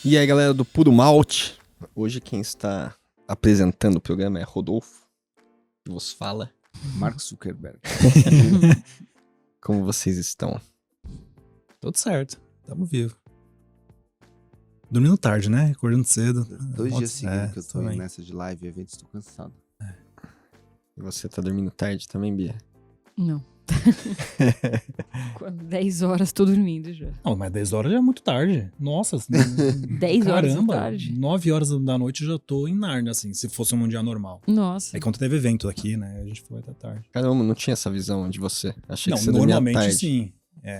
E aí, galera do Puro Malte, hoje quem está apresentando o programa é Rodolfo, que vos fala. Mark Zuckerberg. Como vocês estão? Tudo certo, tamo vivo. Dormindo tarde, né? Acordando cedo. 2 dias seguidos que eu tô também. nessa de live e eventos, tô cansado. E você tá dormindo tarde também, Bia? Não. 10 horas tô dormindo já. Não, mas 10 horas já é muito tarde. Nossa. 10 horas da Caramba, tarde? 9 horas da noite eu já tô em Nárnia, assim, se fosse um dia normal. Nossa. Aí quando teve evento aqui, né, a gente foi até tarde. Caramba, não tinha essa visão de você. Achei Não, que você dormia normalmente tarde. sim.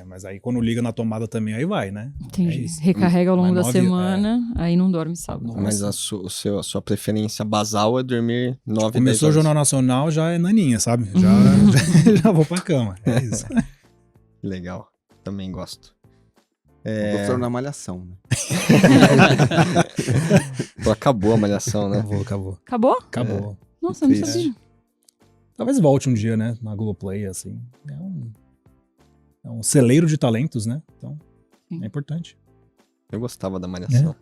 Mas aí quando liga na tomada também, aí vai, né? Entendi. É isso. Recarrega ao longo Mas da 9, semana, aí não dorme sábado. Nossa. Mas a sua preferência basal é dormir 9, 10 Começou o horas. Jornal Nacional, já é naninha, sabe? Já vou pra cama. É isso. Legal, também gosto. Tô falando na malhação, né? Pô, acabou a malhação, né? Acabou. Acabou? Acabou. Nossa, eu não triste. sabia. Talvez volte um dia, né? Na Globoplay, assim. É um celeiro de talentos, né? Então, Sim. é importante. Eu gostava da malhação.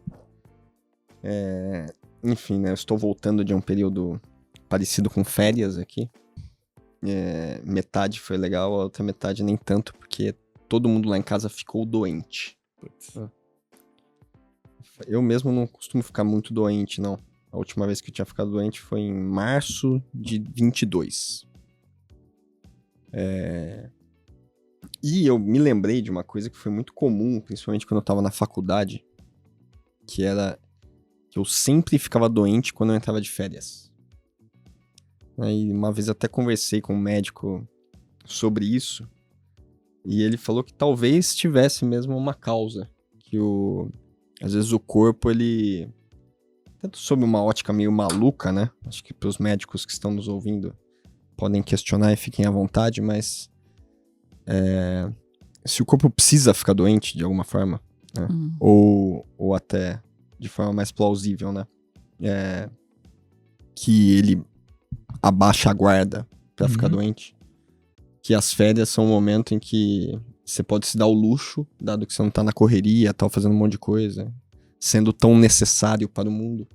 Enfim, né? Eu estou voltando de um período parecido com férias aqui. Metade foi legal, a outra metade nem tanto, porque todo mundo lá em casa ficou doente. Eu mesmo não costumo ficar muito doente, não. A última vez que eu tinha ficado doente foi em março de 22. E eu me lembrei de uma coisa que foi muito comum, principalmente quando eu tava na faculdade, que era que eu sempre ficava doente quando eu entrava de férias. Aí uma vez eu até conversei com um médico sobre isso, e ele falou que talvez tivesse mesmo uma causa, que às vezes o corpo, ele, tanto sob uma ótica meio maluca, né? Acho que pros médicos que estão nos ouvindo podem questionar e fiquem à vontade, mas se o corpo precisa ficar doente de alguma forma, né? Ou até de forma mais plausível, né? Que ele abaixa a guarda pra ficar doente. Que as férias são um momento em que você pode se dar o luxo, dado que você não tá na correria, tá fazendo um monte de coisa, sendo tão necessário para o mundo,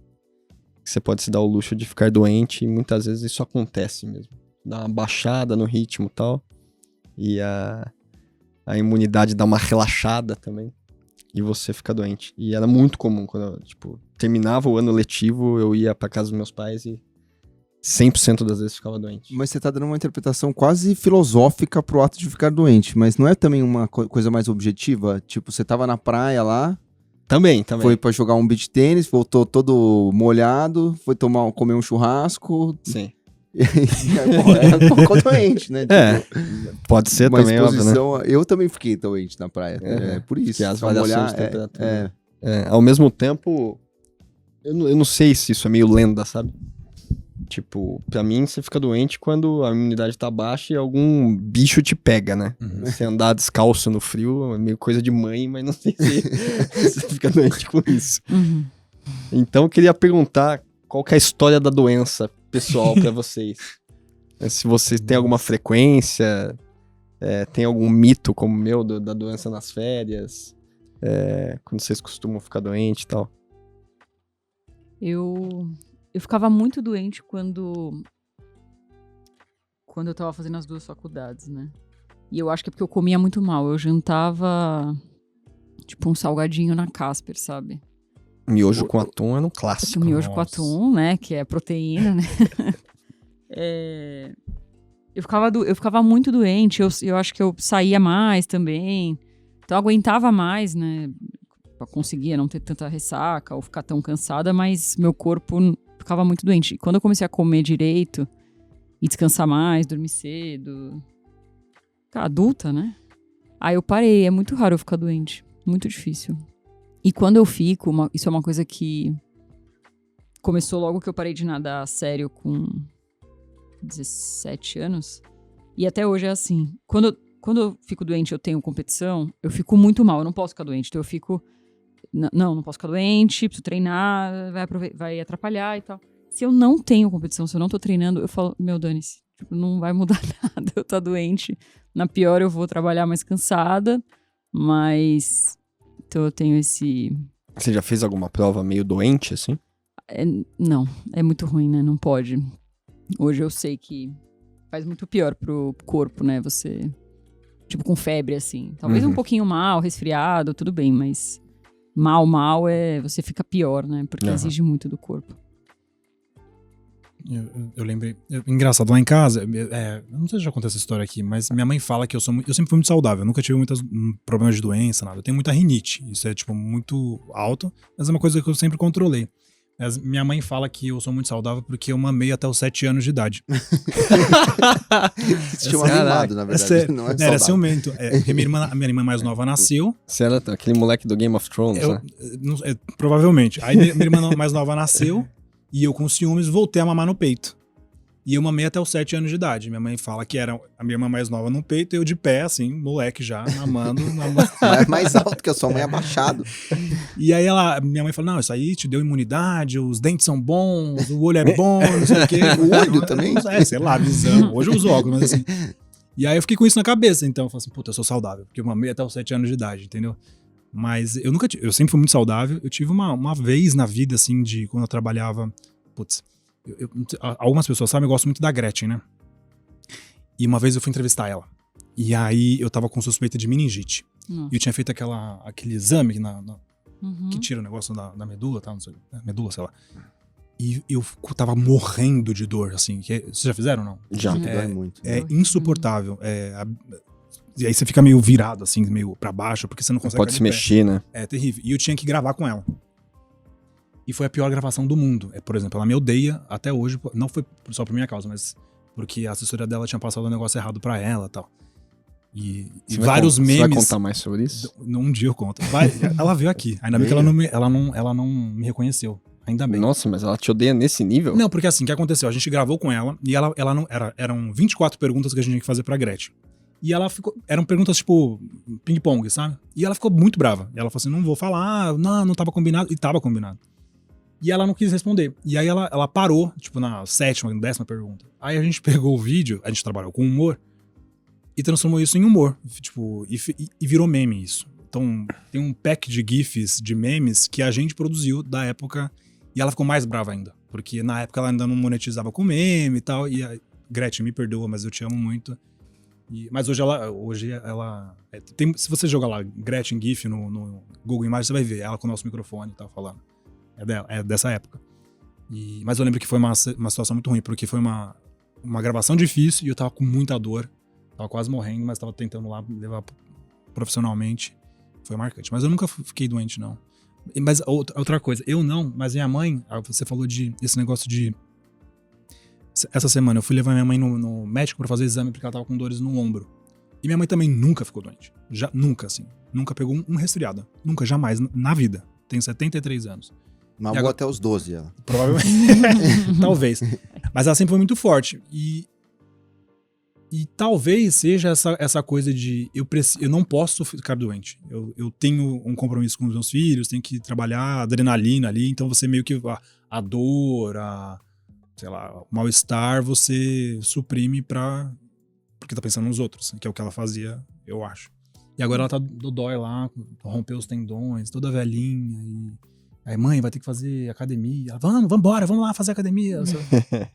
que você pode se dar o luxo de ficar doente, e muitas vezes isso acontece mesmo. Dá uma baixada no ritmo e tal, e a imunidade dá uma relaxada também, e você fica doente. E era muito comum, quando eu, terminava o ano letivo, eu ia pra casa dos meus pais e 100% das vezes ficava doente. Mas você tá dando uma interpretação quase filosófica pro ato de ficar doente, mas não é também uma coisa mais objetiva? Tipo, você tava na praia lá, Também. foi pra jogar um beach tênis, voltou todo molhado, foi comer um churrasco, Sim. e aí, ficou doente, né? Pode ser uma também, óbvio, né? exposição, eu também fiquei doente na praia, por isso. Que as Pra variações molhar, de temperatura. Ao mesmo tempo, eu não sei se isso é meio lenda, sabe? Tipo, pra mim, você fica doente quando a imunidade tá baixa e algum bicho te pega, né? Você andar descalço no frio é meio coisa de mãe, mas não sei se você fica doente com isso. Então, eu queria perguntar qual que é a história da doença pessoal pra vocês. Se vocês têm alguma frequência, tem algum mito como o meu da doença nas férias, quando vocês costumam ficar doente e tal. Eu ficava muito doente quando eu tava fazendo as 2 faculdades, né? E eu acho que é porque eu comia muito mal. Eu jantava, tipo, um salgadinho na Casper, sabe? Miojo com atum é um clássico. Miojo com atum, né? Que é proteína, né? Eu ficava muito doente. Eu acho que eu saía mais também. Então eu aguentava mais, né? Eu conseguia não ter tanta ressaca ou ficar tão cansada, mas meu corpo ficava muito doente. E quando eu comecei a comer direito e descansar mais, dormir cedo, ficar adulta, né? Aí eu parei. É muito raro eu ficar doente. Muito difícil. E quando eu fico, isso é uma coisa que começou logo que eu parei de nadar a sério com 17 anos. E até hoje é assim. Quando eu fico doente, eu tenho competição, eu fico muito mal. Eu não posso ficar doente. Então eu fico... Não posso ficar doente, preciso treinar, vai atrapalhar e tal. Se eu não tenho competição, se eu não tô treinando, eu falo, dane-se, não vai mudar nada, eu tô doente. Na pior, eu vou trabalhar mais cansada, mas... Então eu tenho Você já fez alguma prova meio doente, assim? Não, é muito ruim, né? Não pode. Hoje eu sei que faz muito pior pro corpo, né? Você, tipo, com febre, assim. Talvez um pouquinho mal, resfriado, tudo bem, mas mal você fica pior, né? Porque exige muito do corpo. Eu lembrei. Engraçado, lá em casa, eu não sei se já contei essa história aqui, mas minha mãe fala que eu sempre fui muito saudável. Eu nunca tive muitos problemas de doença, nada. Eu tenho muita rinite. Isso é, tipo, muito alto, mas é uma coisa que eu sempre controlei. Mas minha mãe fala que eu sou muito saudável porque eu mamei até os 7 anos de idade. Isso chama mimado, na verdade. Não é saudável. Era ciumento. Porque minha irmã mais nova nasceu. Você era aquele moleque do Game of Thrones, né? Provavelmente. Aí minha irmã mais nova nasceu e eu com ciúmes voltei a mamar no peito. E eu mamei até os 7 anos de idade. Minha mãe fala que era a minha irmã mais nova no peito e eu de pé, assim, moleque já, mamando. É mais alto que a sua mãe, abaixado. E aí minha mãe falou, não, isso aí te deu imunidade, os dentes são bons, o olho é bom, não sei o quê. O olho também? Sei lá, visão. Hoje eu uso óculos, mas assim. E aí eu fiquei com isso na cabeça, então eu falei assim, puta, eu sou saudável, porque eu mamei até os 7 anos de idade, entendeu? Mas eu sempre fui muito saudável. Eu tive uma vez na vida, assim, de quando eu trabalhava, algumas pessoas sabem, eu gosto muito da Gretchen, né? E uma vez eu fui entrevistar ela. E aí eu tava com suspeita de meningite. E eu tinha feito aquele exame que tira o negócio da medula, tá? Não sei, medula, sei lá. E eu tava morrendo de dor, assim. Vocês já fizeram ou não? Já. Dói muito. É insuportável. E aí você fica meio virado, assim, meio pra baixo, porque você não consegue Pode se mexer, né? É terrível. E eu tinha que gravar com ela. E foi a pior gravação do mundo. Por exemplo, ela me odeia até hoje. Não foi só por minha causa, mas porque a assessoria dela tinha passado um negócio errado pra ela e tal. E vários memes... Você vai contar mais sobre isso? Um dia eu conto. Ela veio aqui. Ainda bem que ela não me reconheceu. Ainda bem. Nossa, mas ela te odeia nesse nível? Não, porque assim, o que aconteceu? A gente gravou com ela e ela não... Eram 24 perguntas que a gente tinha que fazer pra Gretchen. E ela ficou... Eram perguntas tipo ping-pong, sabe? E ela ficou muito brava. E ela falou assim, não vou falar, não tava combinado. E tava combinado. E ela não quis responder. E aí ela parou, tipo, na 7ª, 10ª pergunta. Aí a gente pegou o vídeo, a gente trabalhou com humor, e transformou isso em humor. Tipo, e virou meme isso. Então, tem um pack de GIFs, de memes, que a gente produziu da época, e ela ficou mais brava ainda. Porque na época ela ainda não monetizava com meme e tal, e a Gretchen, me perdoa, mas eu te amo muito. Mas hoje ela se você jogar lá Gretchen GIF no Google Imagens, você vai ver ela com o nosso microfone e tal, falando. É dessa época. Mas eu lembro que foi uma situação muito ruim, porque foi uma gravação difícil e eu tava com muita dor. Tava quase morrendo, mas tava tentando lá levar profissionalmente. Foi marcante. Mas eu nunca fiquei doente, não. Mas outra coisa, eu não, mas minha mãe, você falou esse negócio de... Essa semana eu fui levar minha mãe no médico pra fazer exame porque ela tava com dores no ombro. E minha mãe também nunca ficou doente. Nunca, assim. Nunca pegou um resfriado. Nunca, jamais, na vida. Tem 73 anos. Mamou até os 12, ela. Provavelmente. Talvez. Mas ela sempre foi muito forte. E talvez seja essa coisa de... Eu não posso ficar doente. Eu tenho um compromisso com os meus filhos, tenho que trabalhar adrenalina ali. Então você meio que... A dor, sei lá, o mal-estar, você suprime porque tá pensando nos outros. Que é o que ela fazia, eu acho. E agora ela tá dodói lá, rompeu os tendões, toda velhinha. Aí, mãe, vai ter que fazer academia. Ela, vamos lá fazer academia.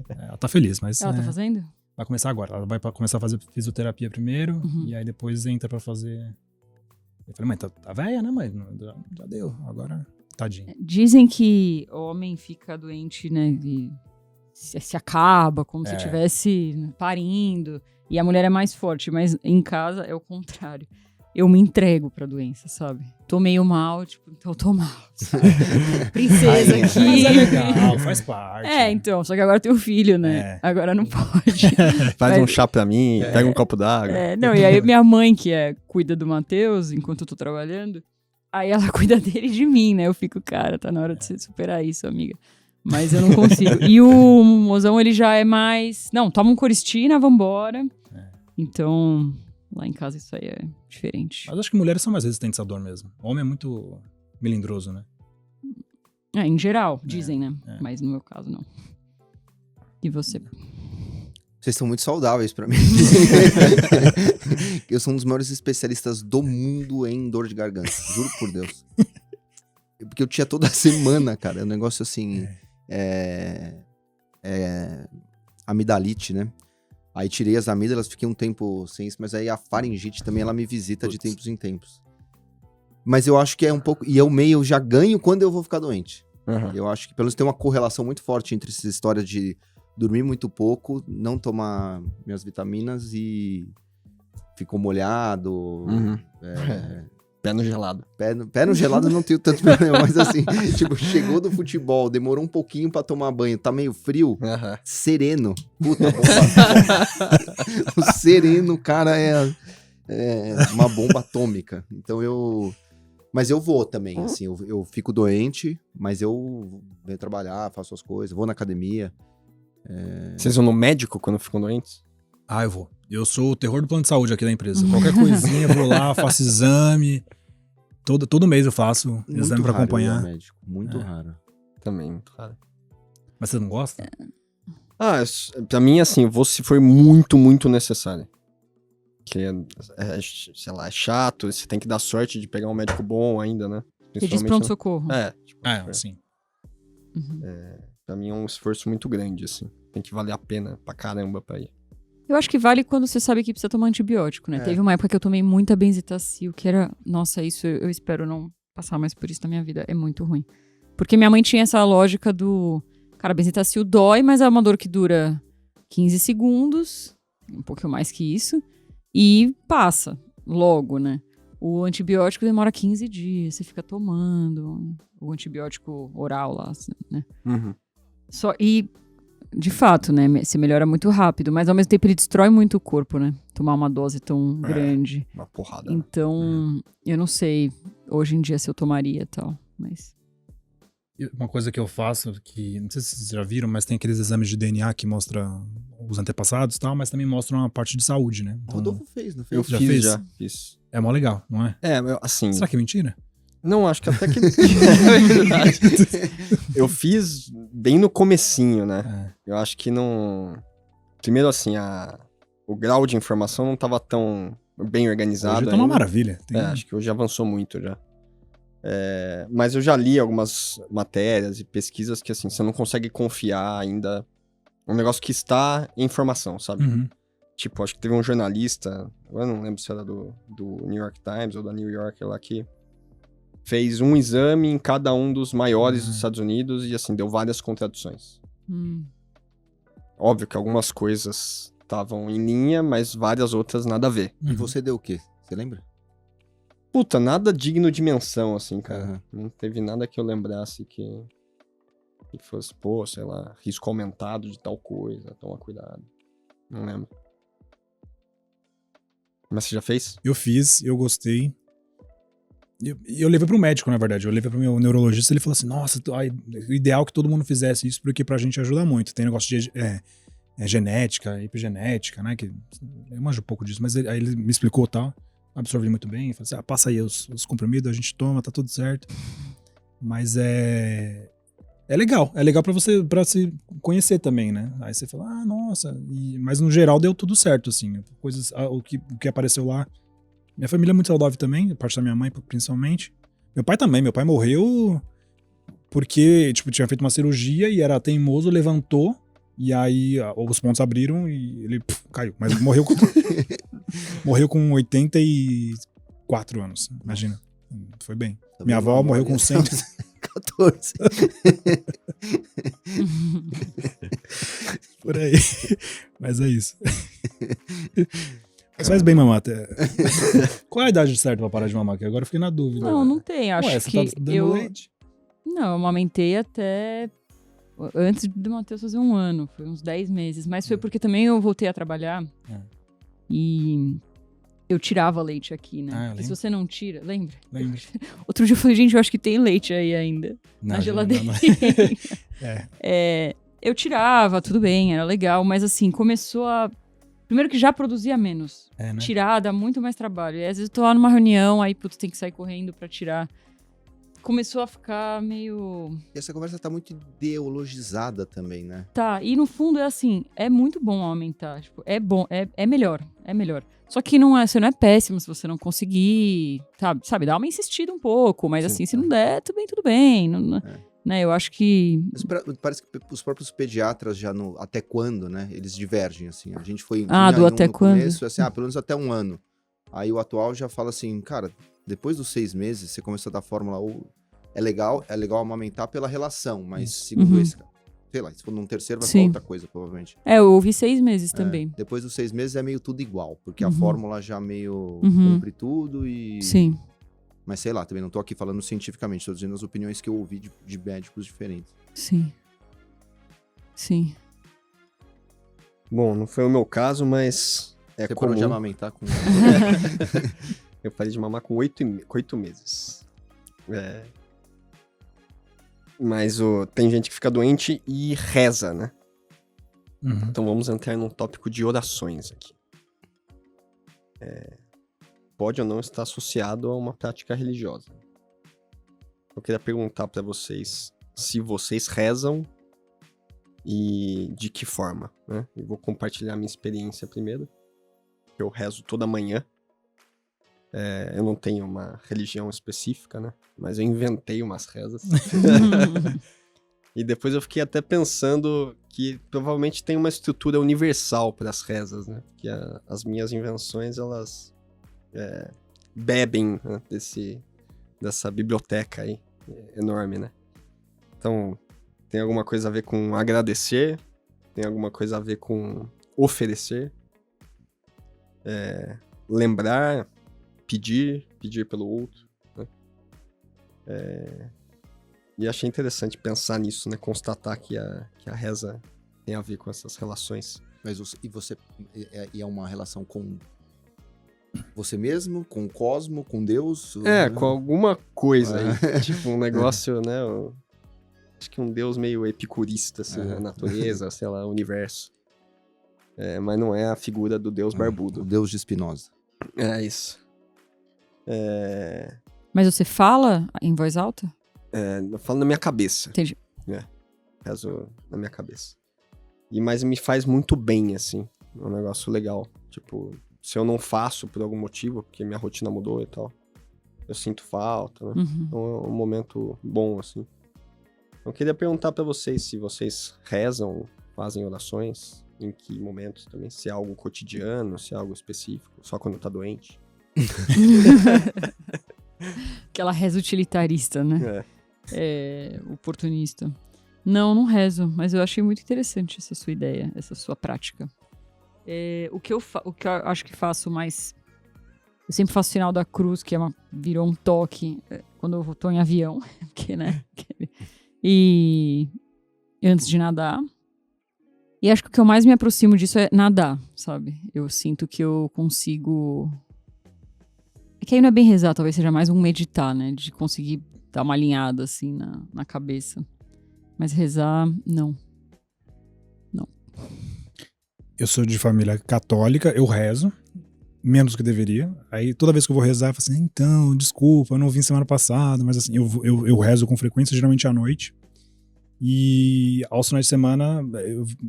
Ela tá feliz, mas... Ela tá fazendo? Vai começar agora. Ela vai começar a fazer fisioterapia primeiro, e aí depois entra pra fazer... Eu falei, mãe, tá velha, né, mãe? Já deu, agora tadinha. Dizem que o homem fica doente, né, e se acaba, como se estivesse parindo, e a mulher é mais forte, mas em casa é o contrário. Eu me entrego pra doença, sabe? Tô meio mal, tipo, então eu tô mal. Princesa aqui. Mas é legal, faz parte. Então, só que agora eu tenho filho, né? Agora não pode. Faz um chá pra mim, pega um copo d'água. E aí minha mãe, que cuida do Matheus, enquanto eu tô trabalhando, aí ela cuida dele e de mim, né? Eu fico, cara, tá na hora de você superar isso, amiga. Mas eu não consigo. E o mozão, ele já é mais... Não, toma um Coristina, vambora. Então... Lá em casa isso aí é diferente. Mas acho que mulheres são mais resistentes à dor mesmo. O homem é muito melindroso, né? Em geral, dizem, né? Mas no meu caso, não. E você? Vocês são muito saudáveis pra mim. Eu sou um dos maiores especialistas do mundo em dor de garganta. Juro por Deus. Porque eu tinha toda semana, cara. Um negócio assim. Amidalite, né? Aí tirei as amígdalas, fiquei um tempo sem isso, mas aí a faringite também, ela me visita de tempos em tempos. Mas eu acho que é um pouco... E eu meio já ganho quando eu vou ficar doente. Uhum. Eu acho que pelo menos tem uma correlação muito forte entre essa história de dormir muito pouco, não tomar minhas vitaminas e ficou molhado. Uhum. Pé no gelado. Pé no gelado eu não tenho tanto problema, mas assim, tipo, chegou do futebol, demorou um pouquinho pra tomar banho, tá meio frio, sereno. Puta, o sereno, cara, é uma bomba atômica. Então Mas eu vou também, assim, eu fico doente, mas eu venho trabalhar, faço as coisas, vou na academia. Vocês vão no médico quando ficam doentes? Eu vou. Eu sou o terror do plano de saúde aqui da empresa. Qualquer coisinha, eu vou lá, faço exame. Todo mês eu faço Muito exame pra raro acompanhar. ir ao médico, muito raro. Também, muito raro. Mas você não gosta? Pra mim, assim, vou se for muito, muito necessário. Que sei lá, é chato, você tem que dar sorte de pegar um médico bom ainda, né? Você diz pronto-socorro. Sim. Uhum. Pra mim é um esforço muito grande, assim. Tem que valer a pena pra caramba pra ir. Eu acho que vale quando você sabe que precisa tomar antibiótico, né? Teve uma época que eu tomei muita benzitacil, que era... Nossa, isso eu espero não passar mais por isso na minha vida. É muito ruim. Porque minha mãe tinha essa lógica do... Cara, benzitacil dói, mas é uma dor que dura 15 segundos, um pouquinho mais que isso, e passa logo, né? O antibiótico demora 15 dias, você fica tomando o antibiótico oral lá, né? Uhum. E, de fato, né? Você melhora muito rápido, mas ao mesmo tempo ele destrói muito o corpo, né? Tomar uma dose tão grande. Uma porrada. Né? Então, eu não sei hoje em dia se eu tomaria e tal, mas... Uma coisa que eu faço, que não sei se vocês já viram, mas tem aqueles exames de DNA que mostra os antepassados e tal, mas também mostram a parte de saúde, né? O Então, Rodolfo fez, não fez? Eu Já fiz, fez? já. Fiz. é mó legal, não é? Assim... Será que é mentira? Não, acho que até que... é verdade. Eu fiz bem no comecinho, né? Eu acho que não... Primeiro, assim, o grau de informação não tava tão bem organizado Hoje tá uma maravilha. Acho que hoje avançou muito já. Mas eu já li algumas matérias e pesquisas que, assim, você não consegue confiar ainda. Um negócio que está em informação, sabe? Uhum. Tipo, acho que teve um jornalista, eu não lembro se era do New York Times ou da New Yorker lá, que fez um exame em cada um dos maiores dos Estados Unidos e, assim, deu várias contradições. Óbvio que algumas coisas estavam em linha, mas várias outras nada a ver. E você deu o quê? Você lembra? Puta, nada digno de menção, assim, cara. Uhum. Não teve nada que eu lembrasse que fosse, pô, sei lá, risco aumentado de tal coisa, toma cuidado. Não lembro. Mas você já fez? Eu fiz, eu gostei. Eu levei pro médico, na verdade. Eu levei pro meu neurologista, ele falou assim, nossa, o ideal é que todo mundo fizesse isso, porque pra gente ajuda muito. Tem negócio de genética, epigenética, né? Que eu manjo um pouco disso, mas aí ele me explicou tal. Absorvi muito bem, falei assim, passa aí os comprimidos, a gente toma, tá tudo certo. Mas é legal pra se conhecer também, né? Aí você fala, nossa, mas no geral deu tudo certo, assim, coisas, o que apareceu lá. Minha família é muito saudável também, a parte da minha mãe principalmente. Meu pai também, meu pai morreu porque, tipo, tinha feito uma cirurgia e era teimoso, levantou, e aí os pontos abriram e ele caiu, mas morreu morreu com 84 anos, imagina. Foi bem. Tá Minha bem, avó amor, morreu com 100. 14. Por aí. Mas é isso. Mas faz bem mamar até. Qual é a idade certa pra parar de mamar? Que agora eu fiquei na dúvida. Não tem. Acho Ué, você que tá dando leite? Não, eu amamentei até... Antes do Matheus fazer 1 ano. Foi uns 10 meses. Mas foi porque também eu voltei a trabalhar. E eu tirava leite aqui, né? Porque se você não tira... Lembra? Lembro. Outro dia eu falei, gente, eu acho que tem leite aí ainda. Na geladeira. Eu tirava, tudo bem, era legal. Mas assim, começou a... Primeiro que já produzia menos. Né? Tirar dá muito mais trabalho. E às vezes eu tô lá numa reunião, aí, putz, tem que sair correndo pra tirar. começou a ficar meio... E essa conversa tá muito ideologizada também, né? Tá, e no fundo é assim, é muito bom aumentar, tipo, é bom, é melhor. Só que você não é péssimo se você não conseguir, sabe, dá uma insistida um pouco, mas Sim, assim, se não der, tudo bem, né, eu acho que... Parece que os próprios pediatras já até quando, né, eles divergem, assim, a gente foi... do até no quando? começo, assim, pelo menos até 1 ano. Aí o atual já fala assim, cara, depois dos 6 meses, você começa a dar fórmula ou... É legal amamentar pela relação, mas segundo esse... Sei lá, se for num terceiro vai falar outra coisa, provavelmente. Eu ouvi 6 meses também. Depois dos 6 meses é meio tudo igual, porque a fórmula já meio cumpre tudo e... Sim. Mas sei lá, também não tô aqui falando cientificamente, tô dizendo as opiniões que eu ouvi de médicos diferentes. Sim. Bom, não foi o meu caso, mas é Você comum. parou de amamentar com... Eu parei de mamar com 8 meses. Mas tem gente que fica doente e reza, né? Então vamos entrar num tópico de orações aqui. Pode ou não estar associado a uma prática religiosa. Eu queria perguntar pra vocês se vocês rezam e de que forma, né? Eu vou compartilhar minha experiência primeiro. Eu rezo toda manhã. Eu não tenho uma religião específica, né? Mas eu inventei umas rezas. E depois eu fiquei até pensando que provavelmente tem uma estrutura universal para as rezas, né? Que as minhas invenções, elas bebem, né, dessa biblioteca aí enorme, né? Então, tem alguma coisa a ver com agradecer, tem alguma coisa a ver com oferecer, lembrar, pedir pelo outro, né? E achei interessante pensar nisso, né? Constatar que a reza tem a ver com essas relações. Mas você é uma relação com você mesmo, com o cosmo, com Deus? Com alguma coisa aí. Tipo um negócio, né? Acho que um Deus meio epicurista, assim, a natureza, sei lá, o universo. Mas não é a figura do Deus barbudo. O Deus de Spinoza. É isso. Mas você fala em voz alta? Eu falo na minha cabeça. Entendi. Rezo na minha cabeça. Mas me faz muito bem, assim. É um negócio legal. Tipo, se eu não faço por algum motivo, porque minha rotina mudou e tal, eu sinto falta, né? Então é um momento bom, assim. Eu queria perguntar pra vocês se vocês rezam, fazem orações, em que momentos também, se é algo cotidiano, se é algo específico, só quando tá doente. Aquela reza utilitarista, né? Oportunista. Não rezo, mas eu achei muito interessante essa sua ideia, essa sua prática. O que eu acho que faço mais... Eu sempre faço sinal da cruz, que virou um toque quando eu tô em avião, porque, né? E antes de nadar. E acho que o que eu mais me aproximo disso é nadar, sabe? Eu sinto que eu consigo... É que aí não é bem rezar, talvez seja mais um meditar, né? De conseguir dar uma alinhada, assim, na cabeça. Mas rezar, não. Eu sou de família católica, eu rezo, menos do que deveria. Aí toda vez que eu vou rezar, eu falo assim, então, desculpa, eu não vim semana passada, mas assim, eu rezo com frequência, geralmente à noite. E aos finais de semana,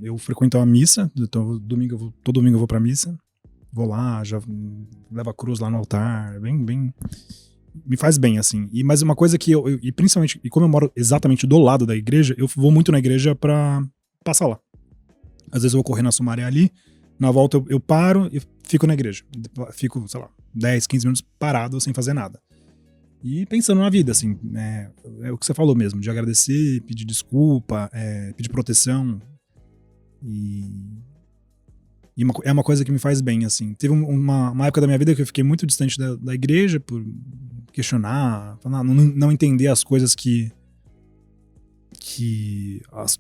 eu frequento a missa, então todo domingo eu vou pra missa. Vou lá, já levo a cruz lá no altar, bem... Me faz bem, assim. Mas uma coisa que e principalmente, e como eu moro exatamente do lado da igreja, eu vou muito na igreja pra passar lá. Às vezes eu vou correr na Sumaré ali, na volta eu paro e fico na igreja. Fico, sei lá, 10, 15 minutos parado, sem fazer nada. E pensando na vida, assim, é o que você falou mesmo, de agradecer, pedir desculpa, pedir proteção. E é uma coisa que me faz bem, assim. Teve uma época da minha vida que eu fiquei muito distante da igreja por questionar, não entender as coisas que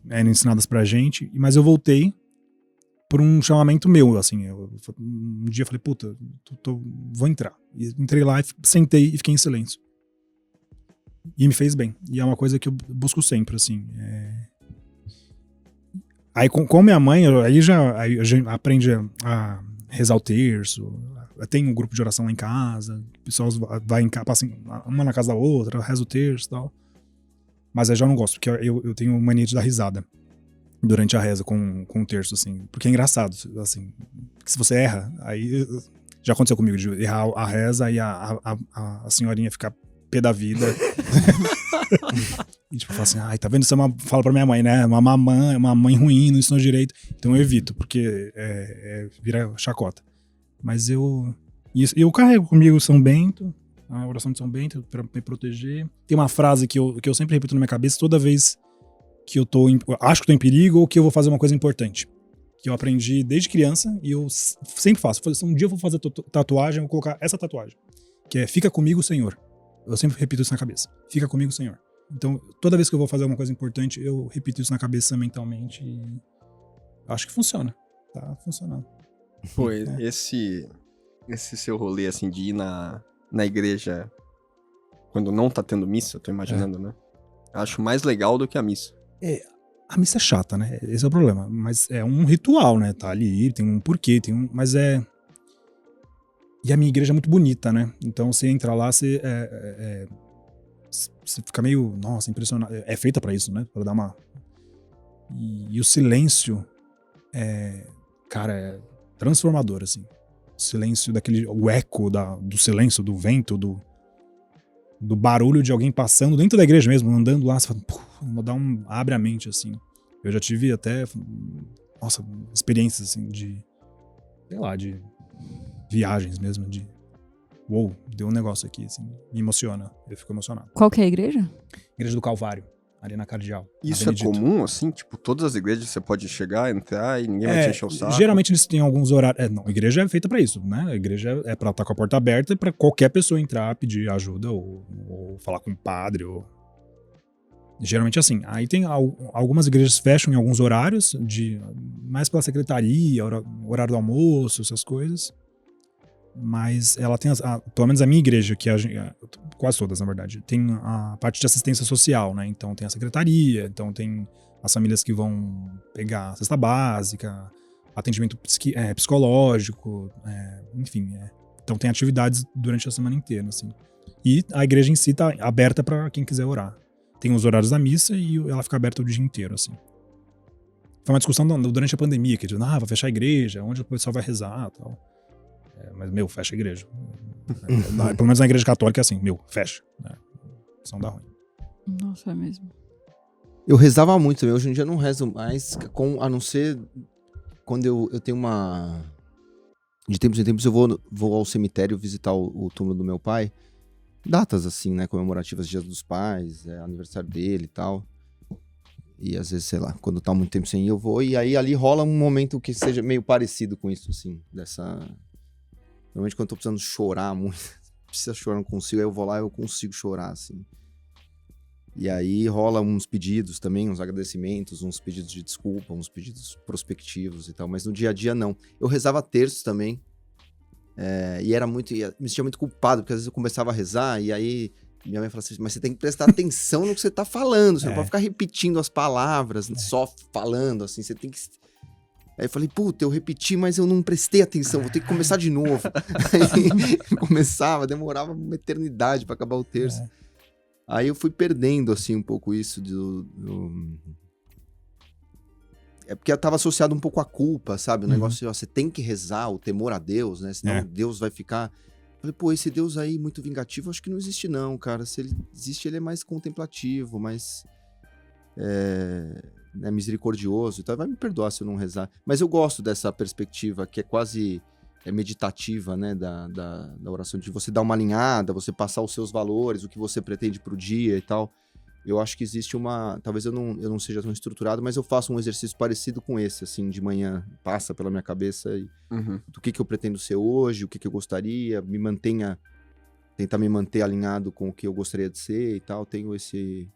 eram ensinadas pra gente. Mas eu voltei por um chamamento meu, assim. Um dia eu falei, puta, vou entrar. E entrei lá, sentei e fiquei em silêncio. E me fez bem. E é uma coisa que eu busco sempre, assim. Aí com minha mãe, aí a gente aprende a rezar o terço, Tem um grupo de oração lá em casa, o pessoal vai em casa, passa uma na casa da outra, reza o terço e tal. Mas eu já não gosto, porque eu tenho mania de dar risada durante a reza com o terço, assim. Porque é engraçado, assim. Porque se você erra, aí... Já aconteceu comigo de errar a reza e a senhorinha ficar pé da vida. E tipo, fala assim, ai, tá vendo? Você fala pra minha mãe, né? Uma mãe ruim, não ensinou direito. Então eu evito, porque vira chacota. Mas eu carrego comigo São Bento, a oração de São Bento, pra me proteger. Tem uma frase que eu sempre repito na minha cabeça toda vez que eu acho que tô em perigo ou que eu vou fazer uma coisa importante. Que eu aprendi desde criança e eu sempre faço. Um dia eu vou fazer tatuagem, eu vou colocar essa tatuagem. Que é, fica comigo, Senhor. Eu sempre repito isso na cabeça. Fica comigo, Senhor. Então, toda vez que eu vou fazer alguma coisa importante, eu repito isso na cabeça mentalmente e acho que funciona. Tá funcionando. Pô, esse seu rolê, assim, de ir na igreja quando não tá tendo missa, eu tô imaginando, né? Acho mais legal do que a missa. A missa é chata, né? Esse é o problema. Mas é um ritual, né? Tá ali, tem um porquê, mas é... E a minha igreja é muito bonita, né? Então você entra lá, você fica meio, nossa, impressionado. É feita pra isso, né? Pra dar uma... E o silêncio cara, é transformador, assim. O silêncio o eco do silêncio, do vento, do barulho de alguém passando dentro da igreja mesmo, andando lá, você fala, abre a mente, assim. Eu já tive até, nossa, experiências, assim, de viagens mesmo, deu um negócio aqui, assim, me emociona, eu fico emocionado. Qual que é a igreja? Igreja do Calvário, ali na Cardeal. Isso é comum, assim? Tipo, todas as igrejas você pode chegar, entrar e ninguém vai te encher o saco? Geralmente eles têm alguns horários. Não, a igreja é feita pra isso, né? A igreja é pra estar com a porta aberta e pra qualquer pessoa entrar, pedir ajuda ou falar com o padre. Geralmente é assim. Aí tem algumas igrejas fecham em alguns horários, mais pela secretaria, horário do almoço, essas coisas. Mas ela tem, pelo menos a minha igreja, que quase todas, na verdade, tem a parte de assistência social, né? Então tem a secretaria, então tem as famílias que vão pegar a cesta básica, atendimento psicológico, enfim. Então tem atividades durante a semana inteira, assim. E a igreja em si tá aberta para quem quiser orar. Tem os horários da missa e ela fica aberta o dia inteiro, assim. Foi uma discussão durante a pandemia, que vai fechar a igreja, onde o pessoal vai rezar e tal. Mas, fecha a igreja. Pelo menos na igreja católica é assim, fecha. Senão dá ruim. Nossa, é mesmo. Eu rezava muito também, hoje em dia eu não rezo mais, a não ser quando eu tenho uma... De tempos em tempos eu vou ao cemitério visitar o túmulo do meu pai. Datas assim, né, comemorativas, Dias dos Pais, aniversário dele e tal. E às vezes, sei lá, quando tá muito tempo sem ir, eu vou. E aí ali rola um momento que seja meio parecido com isso, assim, Normalmente quando eu tô precisando chorar muito, precisa chorar, não consigo, aí eu vou lá e eu consigo chorar, assim. E aí rola uns pedidos também, uns agradecimentos, uns pedidos de desculpa, uns pedidos prospectivos e tal, mas no dia a dia não. Eu rezava terços também, e me sentia muito culpado, porque às vezes eu começava a rezar e aí minha mãe falava assim, mas você tem que prestar atenção no que você tá falando, você não pode ficar repetindo as palavras, só falando, assim, você tem que... Aí eu falei, puta, eu repeti, mas eu não prestei atenção, vou ter que começar de novo. Aí começava, demorava uma eternidade pra acabar o terço. Aí eu fui perdendo, assim, um pouco isso É porque tava associado um pouco à culpa, sabe? O negócio, você tem que rezar, o temor a Deus, né? Senão Deus vai ficar... Eu falei, esse Deus aí muito vingativo, acho que não existe não, cara. Se ele existe, ele é mais contemplativo, mais... misericordioso, então vai me perdoar se eu não rezar. Mas eu gosto dessa perspectiva que é quase meditativa, né, da oração, de você dar uma alinhada, você passar os seus valores, o que você pretende pro dia e tal. Eu acho que existe talvez eu não seja tão estruturado, mas eu faço um exercício parecido com esse, assim, de manhã, passa pela minha cabeça do que eu pretendo ser hoje, o que eu gostaria, tentar me manter alinhado com o que eu gostaria de ser e tal. Tenho esse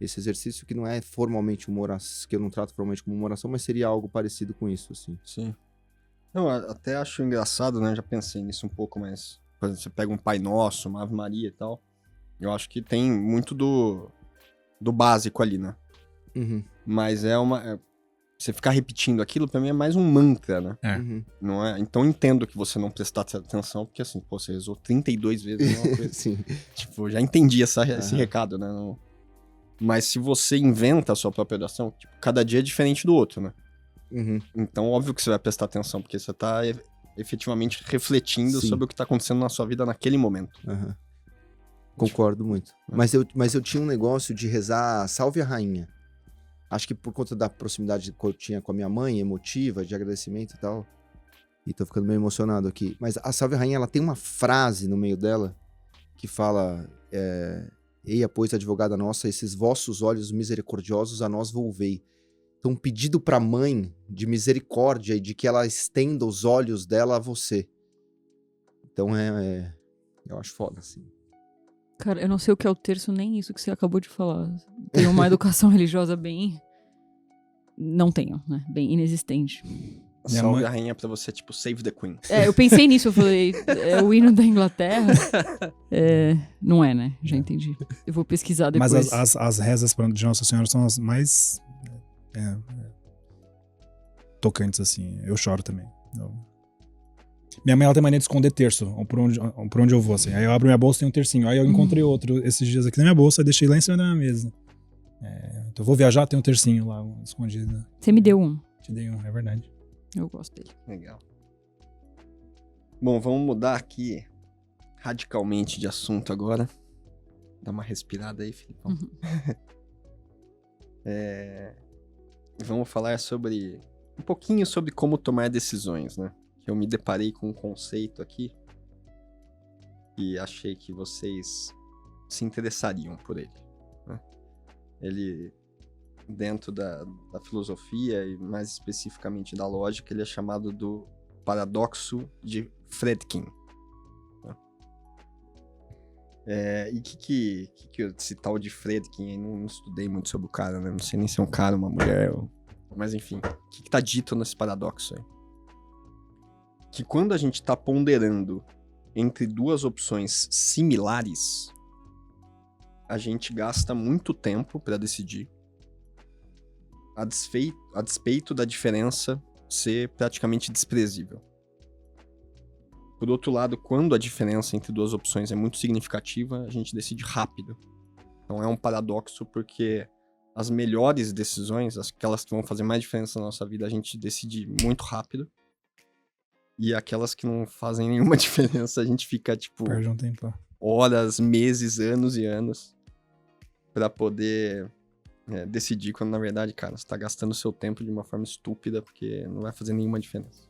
exercício que não é formalmente uma oração, que eu não trato formalmente como uma oração, mas seria algo parecido com isso, assim. Sim. Eu até acho engraçado, né? Já pensei nisso um pouco, mas... Por exemplo, você pega um Pai Nosso, uma Ave Maria e tal. Eu acho que tem muito do básico ali, né? Uhum. Mas você ficar repetindo aquilo, pra mim é mais um mantra, né? Uhum. Não é? Então eu entendo que você não prestar atenção, porque assim, pô, você rezou 32 vezes uma coisa. Sim. Tipo, eu já entendi esse recado, né? Não... Mas se você inventa a sua própria oração, tipo, cada dia é diferente do outro, né? Uhum. Então, óbvio que você vai prestar atenção, porque você tá efetivamente refletindo Sim. sobre o que tá acontecendo na sua vida naquele momento. Uhum. Concordo muito. Mas eu tinha um negócio de rezar Salve a Rainha. Acho que por conta da proximidade que eu tinha com a minha mãe, emotiva, de agradecimento e tal. E tô ficando meio emocionado aqui. Mas a Salve a Rainha, ela tem uma frase no meio dela que fala... Eia, pois, advogada nossa, esses vossos olhos misericordiosos a nós volvei. Então, um pedido pra mãe de misericórdia e de que ela estenda os olhos dela a você. Então, eu acho foda, assim. Cara, eu não sei o que é o terço, nem isso que você acabou de falar. Tenho uma educação religiosa bem... Não tenho, né? Bem inexistente. Salve a rainha pra você, tipo, save the queen. Eu pensei nisso, eu falei, é o hino da Inglaterra. Não é, né? Já entendi. Eu vou pesquisar depois. Mas as rezas de Nossa Senhora são as mais tocantes, assim. Eu choro também. Minha mãe, ela tem mania de esconder terço, por onde eu vou, assim. Aí eu abro minha bolsa e tem um tercinho. Aí eu encontrei outro esses dias aqui na minha bolsa e deixei lá em cima da minha mesa. Então eu vou viajar, tem um tercinho lá escondido. Você me deu um. Te dei um, é verdade. Eu gosto dele. Legal. Bom, vamos mudar aqui radicalmente de assunto agora. Dá uma respirada aí, Filipão. Uhum. Vamos falar um pouquinho sobre como tomar decisões, né? Eu me deparei com um conceito aqui e achei que vocês se interessariam por ele, né? Ele, dentro da filosofia e mais especificamente da lógica, ele é chamado do paradoxo de Fredkin. E o que esse tal de Fredkin, não estudei muito sobre o cara, né? Não sei nem se é um cara, uma mulher, mas enfim. O que tá dito nesse paradoxo aí? Que quando a gente tá ponderando entre duas opções similares, a gente gasta muito tempo para decidir, a despeito da diferença ser praticamente desprezível. Por outro lado, quando a diferença entre duas opções é muito significativa, a gente decide rápido. Então é um paradoxo porque as melhores decisões, aquelas que vão fazer mais diferença na nossa vida, a gente decide muito rápido. E aquelas que não fazem nenhuma diferença, a gente fica, tipo, Perde um tempo. Horas, meses, anos e anos pra poder decidir, quando na verdade, cara, você tá gastando seu tempo de uma forma estúpida porque não vai fazer nenhuma diferença.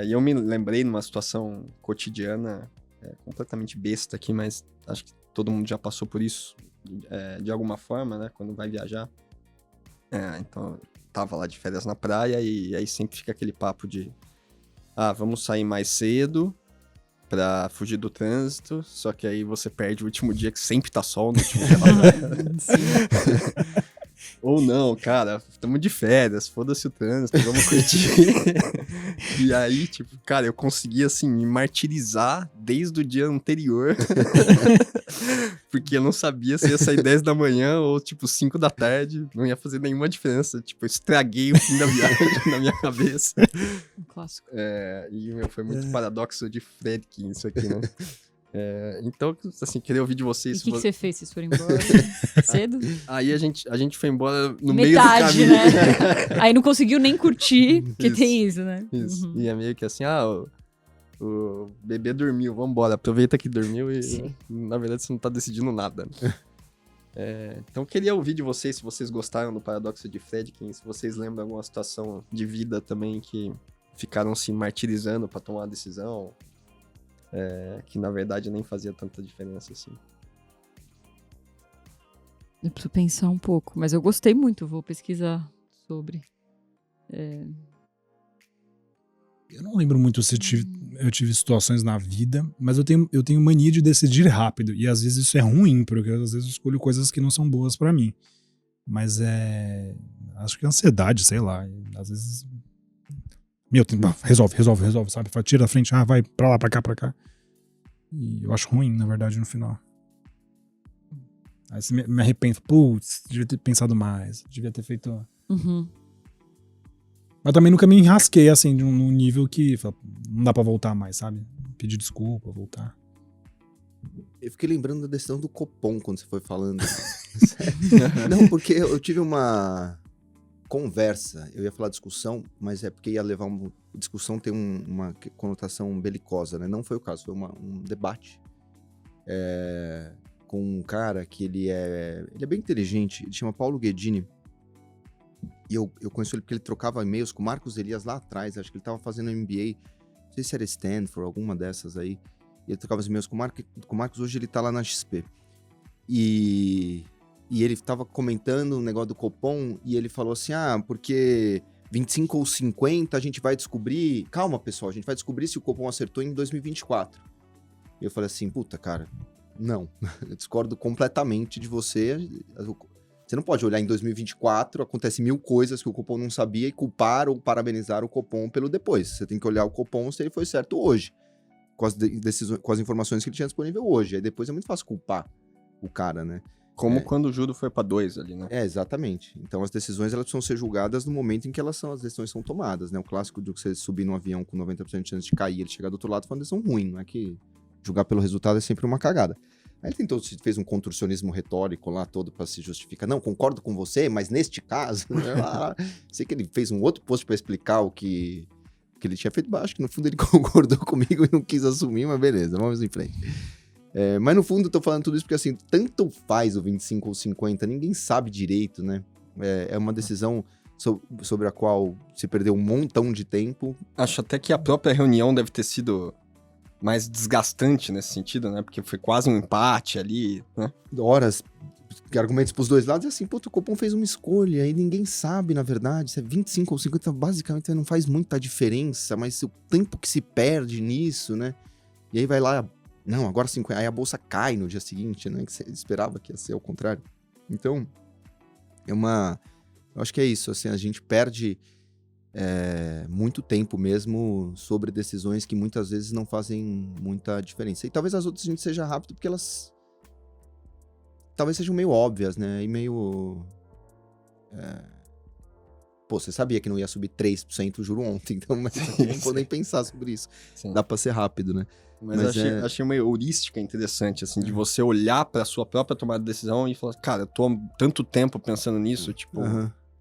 E eu me lembrei numa situação cotidiana, completamente besta aqui, mas acho que todo mundo já passou por isso de alguma forma, né, quando vai viajar. Então, eu tava lá de férias na praia e aí sempre fica aquele papo de vamos sair mais cedo pra fugir do trânsito, só que aí você perde o último dia que sempre tá sol no último dia. Ou não, cara, estamos de férias, foda-se o trânsito, vamos curtir. E aí, tipo, cara, eu consegui, assim, me martirizar desde o dia anterior. Porque eu não sabia se ia sair 10 da manhã ou, tipo, 5 da tarde. Não ia fazer nenhuma diferença. Tipo, eu estraguei o fim da viagem na minha cabeça. Um clássico. Foi muito paradoxo de Fredkin isso aqui, né? Então, assim, queria ouvir de vocês. E o que você fez? Vocês foram embora cedo? Aí a gente foi embora no Metade, meio do caminho. Né? Aí não conseguiu nem curtir, porque Isso. tem isso, né? Isso. Uhum. E é meio que assim, o bebê dormiu, vambora, aproveita que dormiu e na verdade você não tá decidindo nada. Né? Então eu queria ouvir de vocês, se vocês gostaram do paradoxo de Fredkin, se vocês lembram alguma situação de vida também que ficaram se martirizando pra tomar uma decisão. Que na verdade nem fazia tanta diferença assim. Eu preciso pensar um pouco, mas eu gostei muito, vou pesquisar sobre. Eu não lembro muito se eu tive situações na vida, mas eu tenho mania de decidir rápido, e às vezes isso é ruim, porque às vezes eu escolho coisas que não são boas pra mim. Mas acho que é ansiedade, sei lá, às vezes... resolve, sabe? Tira da frente, vai pra lá, pra cá. E eu acho ruim, na verdade, no final. Aí você me arrependo, putz, devia ter pensado mais, devia ter feito... Uhum. Mas também nunca me enrasquei, assim, num nível que não dá pra voltar mais, sabe? Pedir desculpa, voltar. Eu fiquei lembrando da decisão do Copom quando você foi falando. Não, porque eu tive uma conversa, eu ia falar discussão, mas é porque ia levar discussão tem uma conotação belicosa, né? Não foi o caso, foi um debate com um cara que ele é bem inteligente, ele chama Paulo Guedini. E eu conheço ele porque ele trocava e-mails com o Marcos Elias lá atrás, acho que ele tava fazendo MBA, não sei se era Stanford, alguma dessas aí. E ele trocava os e-mails com o Marcos, hoje ele tá lá na XP. E ele tava comentando o negócio do Copom, e ele falou assim, porque 25 ou 50 a gente vai descobrir... Calma, pessoal, a gente vai descobrir se o Copom acertou em 2024. E eu falei assim, puta, cara, não. Eu discordo completamente de você. Você não pode olhar em 2024, acontece 1000 coisas que o Copom não sabia e culpar ou parabenizar o Copom pelo depois. Você tem que olhar o Copom se ele foi certo hoje, com as informações que ele tinha disponível hoje. Aí depois é muito fácil culpar o cara, né? Como quando o juro foi pra 2 ali, né? Exatamente. Então as decisões elas precisam ser julgadas no momento em que as decisões são tomadas, né? O clássico de você subir num avião com 90% de chance de cair e ele chegar do outro lado foi uma decisão ruim, não é que julgar pelo resultado é sempre uma cagada. Aí ele fez um contorcionismo retórico lá todo pra se justificar. Não, concordo com você, mas neste caso... sei que ele fez um outro post pra explicar o que ele tinha feito, mas acho que no fundo ele concordou comigo e não quis assumir, mas beleza, vamos em frente. Mas no fundo eu tô falando tudo isso porque assim, tanto faz o 25 ou 50, ninguém sabe direito, né? É uma decisão sobre a qual se perdeu um montão de tempo. Acho até que a própria reunião deve ter sido mais desgastante nesse sentido, né? Porque foi quase um empate ali, né? Horas, argumentos pros dois lados, e assim, o Copom fez uma escolha e ninguém sabe, na verdade, se é 25 ou 50, basicamente não faz muita diferença, mas o tempo que se perde nisso, né? E aí vai lá, não, agora 50, aí a bolsa cai no dia seguinte, né? Que você esperava que ia ser ao contrário. Então, eu acho que é isso, assim, a gente perde muito tempo mesmo sobre decisões que muitas vezes não fazem muita diferença. E talvez as outras a gente seja rápido porque elas talvez sejam meio óbvias, né? E meio... você sabia que não ia subir 3% o juro ontem, então mas não vou nem pensar sobre isso. Sim. Dá pra ser rápido, né? Mas achei uma heurística interessante, assim, de você olhar pra sua própria tomada de decisão e falar, cara, eu tô há tanto tempo pensando nisso, tipo...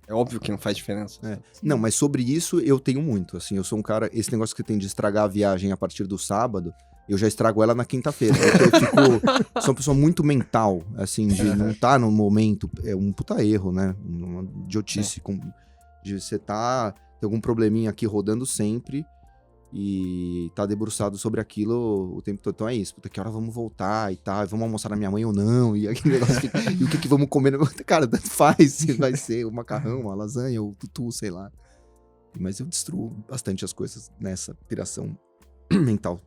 É óbvio que não faz diferença. Não, mas sobre isso eu tenho muito, assim, eu sou um cara, esse negócio que tem de estragar a viagem a partir do sábado, eu já estrago ela na quinta-feira, sou uma pessoa muito mental, assim, de não estar no momento, é um puta erro, né, uma idiotice, de você tem algum probleminha aqui rodando sempre, e tá debruçado sobre aquilo o tempo todo. Então é isso, puta, que hora vamos voltar e tal, vamos almoçar na minha mãe ou não, e aquele negócio e o que vamos comer, cara, tanto faz, se vai ser o macarrão, a lasanha, ou o tutu, sei lá. Mas eu destruo bastante as coisas nessa piração mental.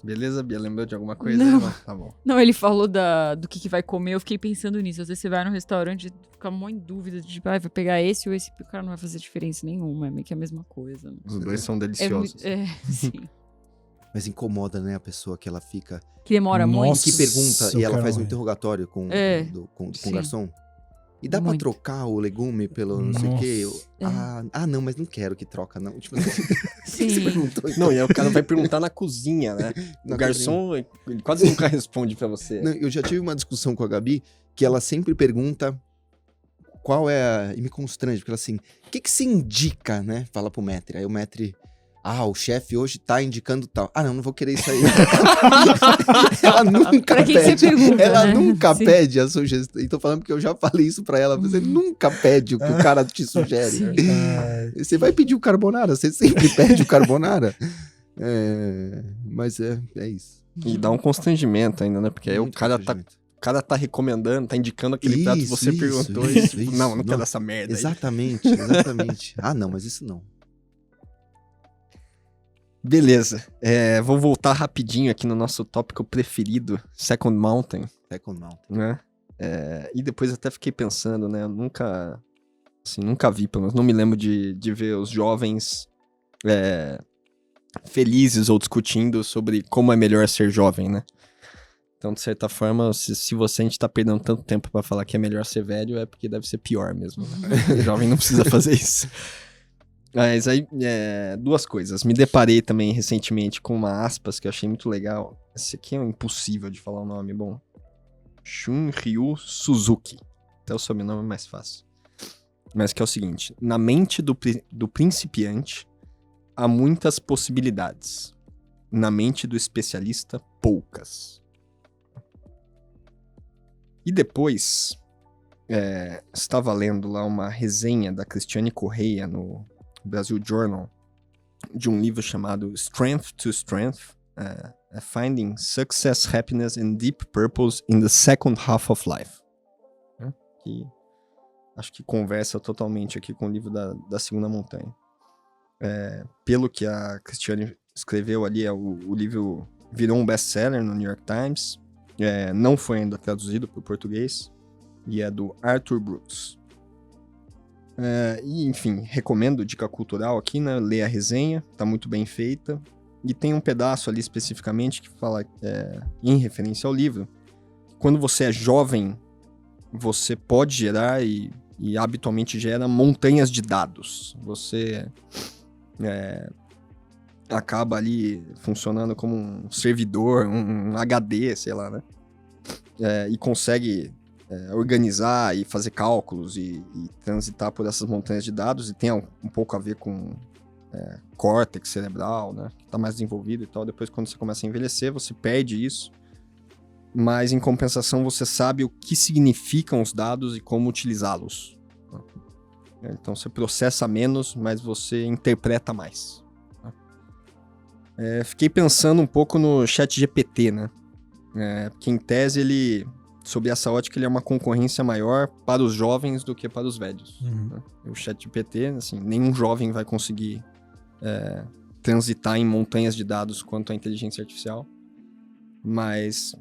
Beleza, Bia? Lembrou de alguma coisa? Não. Tá bom. Não, ele falou do que vai comer, eu fiquei pensando nisso. Às vezes você vai no restaurante e fica muito em dúvida de, vai pegar esse ou esse, o cara não vai fazer diferença nenhuma, é meio que a mesma coisa. Os dois são deliciosos. Sim. Mas incomoda, né, a pessoa que ela fica... Que demora muito. Que pergunta, e ela faz um interrogatório com o garçom. E dá pra trocar o legume pelo não sei o quê? Não, mas não quero que troca, não. Tipo, sim. Você perguntou, então? Não, e aí o cara vai perguntar na cozinha, né? O garçom, ele quase nunca responde pra você. Não, eu já tive uma discussão com a Gabi, que ela sempre pergunta qual é e me constrange, porque ela assim, o que se indica, né? Fala pro maître. Aí o maître... o chefe hoje tá indicando tal. Não vou querer isso aí. Ela nunca pra pede. Você pergunta, ela né? nunca pede a sugestão. E tô falando porque eu já falei isso pra ela. Você nunca pede o que o cara te sugere. Você vai pedir o carbonara. Você sempre pede o carbonara. Mas é isso. E dá um constrangimento ainda, né? Porque aí o cara tá recomendando, tá indicando aquele prato que você perguntou. Não quero essa merda aí. Exatamente. Não, mas isso não. Beleza, vou voltar rapidinho aqui no nosso tópico preferido, Second Mountain. Né? E depois até fiquei pensando, né, eu nunca vi, pelo menos não me lembro de ver os jovens felizes ou discutindo sobre como é melhor ser jovem, né? Então, de certa forma, se a gente tá perdendo tanto tempo pra falar que é melhor ser velho, é porque deve ser pior mesmo. Né? O jovem não precisa fazer isso. Mas aí, 2 coisas. Me deparei também recentemente com uma aspas que eu achei muito legal. Esse aqui é impossível de falar o nome, bom. Shunryu Suzuki. Até o sobrenome é mais fácil. Mas que é o seguinte. Na mente do principiante, há muitas possibilidades. Na mente do especialista, poucas. E depois, estava lendo lá uma resenha da Cristiane Correia no Brasil Journal, de um livro chamado Strength to Strength, Finding Success, Happiness and Deep Purpose in the Second Half of Life. Que acho que conversa totalmente aqui com o livro da Segunda Montanha. Pelo que a Cristiane escreveu ali, o livro virou um best-seller no New York Times. Não foi ainda traduzido para o português. E é do Arthur Brooks. E, enfim, recomendo dica cultural aqui, né? Lê a resenha, tá muito bem feita. E tem um pedaço ali especificamente que fala, em referência ao livro, quando você é jovem, você pode gerar e habitualmente gera montanhas de dados. Você acaba ali funcionando como um servidor, um HD, sei lá, né? E consegue organizar e fazer cálculos e transitar por essas montanhas de dados, e tem um pouco a ver com córtex cerebral, né? Que tá mais desenvolvido e tal. Depois, quando você começa a envelhecer, você perde isso, mas em compensação você sabe o que significam os dados e como utilizá-los. Então você processa menos, mas você interpreta mais. Fiquei pensando um pouco no ChatGPT, né? Porque em tese ele, sob essa ótica, ele é uma concorrência maior para os jovens do que para os velhos. Né? O ChatGPT, assim, nenhum jovem vai conseguir transitar em montanhas de dados quanto à inteligência artificial, mas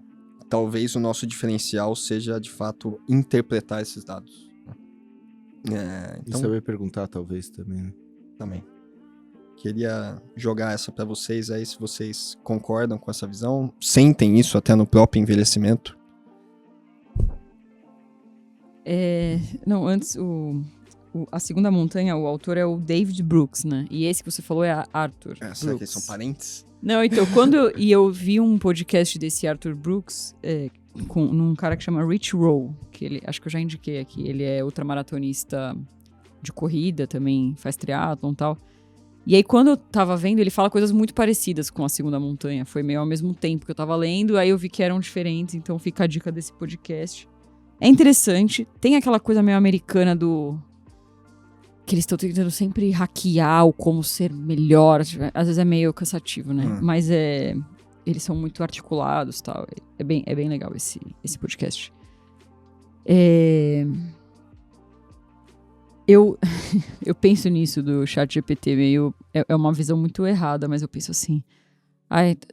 talvez o nosso diferencial seja, de fato, interpretar esses dados. Então, você vai perguntar, talvez, também, né? Também. Queria jogar essa para vocês aí, se vocês concordam com essa visão. Sentem isso até no próprio envelhecimento. Não, antes, a Segunda Montanha, o autor é o David Brooks, né? E esse que você falou é Arthur Brooks. Será que eles são parentes? Não, então, eu vi um podcast desse Arthur Brooks num cara que chama Rich Roll, que acho que eu já indiquei aqui. Ele é ultramaratonista de corrida também, faz triatlon e tal. E aí, quando eu tava vendo, ele fala coisas muito parecidas com a Segunda Montanha. Foi meio ao mesmo tempo que eu tava lendo, aí eu vi que eram diferentes, então fica a dica desse podcast. É interessante, tem aquela coisa meio americana que eles estão tentando sempre hackear o como ser melhor. Às vezes é meio cansativo, né? Mas eles são muito articulados e tal. É bem legal esse podcast. Eu penso nisso do ChatGPT meio... É uma visão muito errada, mas eu penso assim...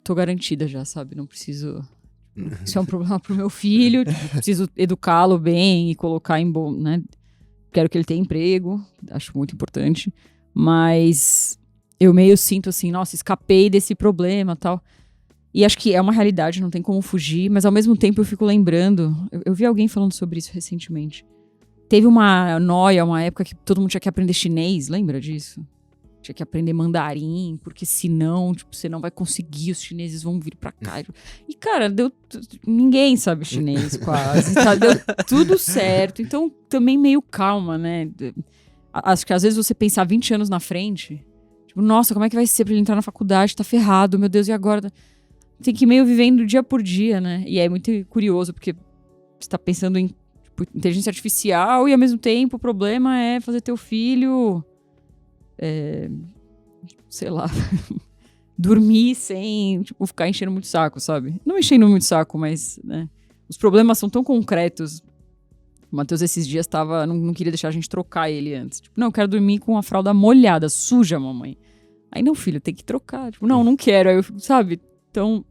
tô garantida já, sabe? Não preciso... Isso é um problema pro meu filho. Preciso educá-lo bem e colocar em bom... né? Quero que ele tenha emprego. Acho muito importante. Mas eu meio sinto assim... Nossa, escapei desse problema e tal. E acho que é uma realidade, não tem como fugir. Mas ao mesmo tempo eu fico lembrando... Eu vi alguém falando sobre isso recentemente. Teve uma noia, uma época que todo mundo tinha que aprender chinês, lembra disso? Tinha que aprender mandarim, porque senão, você não vai conseguir, os chineses vão vir pra cá. E, cara, ninguém sabe chinês quase, tá? Deu tudo certo. Então, também meio calma, né? Acho que às vezes você pensar 20 anos na frente, tipo, nossa, como é que vai ser pra ele entrar na faculdade? Tá ferrado, meu Deus, e agora? Tem que ir meio vivendo dia por dia, né? E é muito curioso, porque você tá pensando em inteligência artificial e ao mesmo tempo o problema é fazer teu filho sei lá dormir sem ficar enchendo muito saco, sabe? Não enchendo muito saco, mas né, os problemas são tão concretos. O Matheus esses dias não queria deixar a gente trocar ele antes, não, eu quero dormir com a fralda molhada, suja, mamãe. Aí não, filho, tem que trocar, não quero, aí eu fico, sabe? Então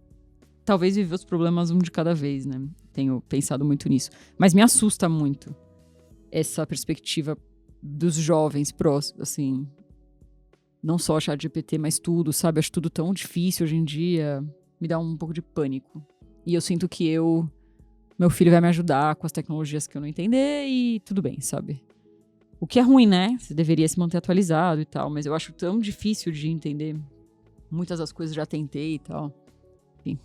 talvez viver os problemas um de cada vez, né? Tenho pensado muito nisso. Mas me assusta muito essa perspectiva dos jovens próximos, assim. Não só ChatGPT, mas tudo, sabe? Acho tudo tão difícil hoje em dia. Me dá um pouco de pânico. E eu sinto que meu filho vai me ajudar com as tecnologias que eu não entender e tudo bem, sabe? O que é ruim, né? Você deveria se manter atualizado e tal, mas eu acho tão difícil de entender. Muitas das coisas já tentei e tal. Enfim.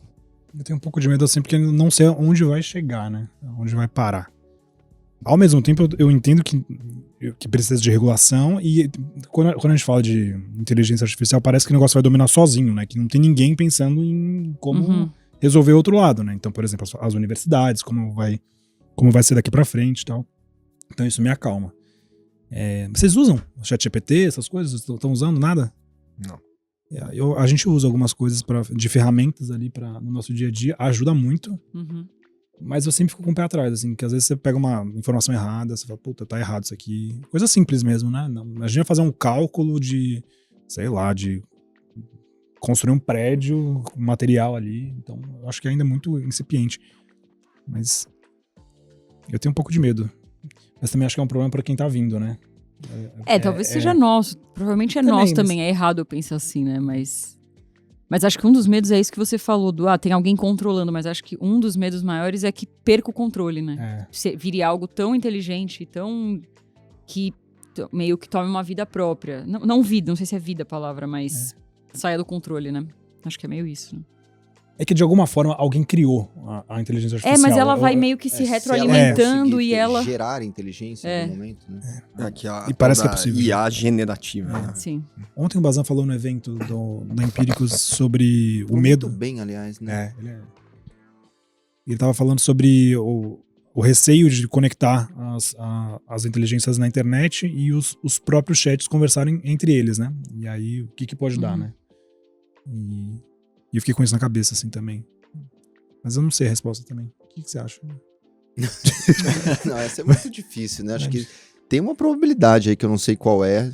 Eu tenho um pouco de medo assim, porque eu não sei onde vai chegar, né? Onde vai parar. Ao mesmo tempo, eu entendo que precisa de regulação e quando a gente fala de inteligência artificial, parece que o negócio vai dominar sozinho, né? Que não tem ninguém pensando em como resolver o outro lado, né? Então, por exemplo, as universidades, como vai ser daqui pra frente e tal. Então isso me acalma. Vocês usam o ChatGPT, essas coisas? Estão usando nada? Não. A gente usa algumas coisas de ferramentas ali no nosso dia a dia, ajuda muito. Mas eu sempre fico com o pé atrás, assim, que às vezes você pega uma informação errada, você fala, puta, tá errado isso aqui. Coisa simples mesmo, né? Imagina fazer um cálculo de, sei lá, de construir um prédio, material ali. Então, eu acho que ainda é muito incipiente. Mas eu tenho um pouco de medo. Mas também acho que é um problema pra quem tá vindo, né? Talvez seja nosso. Provavelmente é também, nosso também. É errado eu pensar assim, né? Mas acho que um dos medos é isso que você falou, tem alguém controlando, mas acho que um dos medos maiores é que perca o controle, né? Vire algo tão inteligente, que meio que tome uma vida própria. Não vida, não sei se é vida a palavra, mas saia do controle, né? Acho que é meio isso, né? É que de alguma forma alguém criou a inteligência artificial. Mas ela vai meio que se retroalimentando e ela... gerar inteligência no momento, né? E parece que é possível. IA generativa. Né? Sim. Ontem o Bazan falou no evento da Empíricos sobre o medo. Muito bem, aliás, né? Ele tava falando sobre o receio de conectar as inteligências na internet e os próprios chats conversarem entre eles, né? E aí, o que pode dar, né? E eu fiquei com isso na cabeça, assim, também. Mas eu não sei a resposta também. O que você acha? Não, essa é muito difícil, né? Acho que tem uma probabilidade aí que eu não sei qual é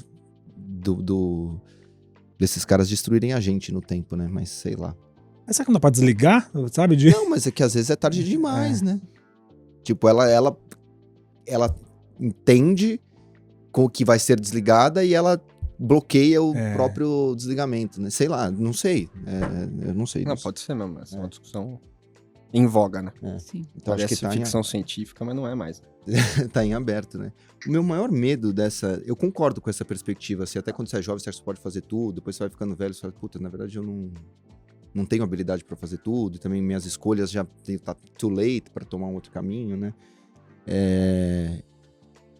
desses caras destruírem a gente no tempo, né? Mas sei lá. Mas será que não dá pra desligar, sabe? Não, mas é que às vezes é tarde demais, né? Tipo, ela entende com o que vai ser desligada e ela bloqueia o próprio desligamento, né? Sei lá, não sei. Eu não sei. Não, pode ser mesmo. Essa é uma discussão em voga, né? Sim. Então acho que tá ficção científica, mas não é mais. Tá em aberto, né? O meu maior medo dessa... Eu concordo com essa perspectiva, assim, até quando você é jovem, você acha que você pode fazer tudo, depois você vai ficando velho, você fala, puta, na verdade eu não tenho habilidade pra fazer tudo, e também minhas escolhas já tá too late pra tomar um outro caminho, né?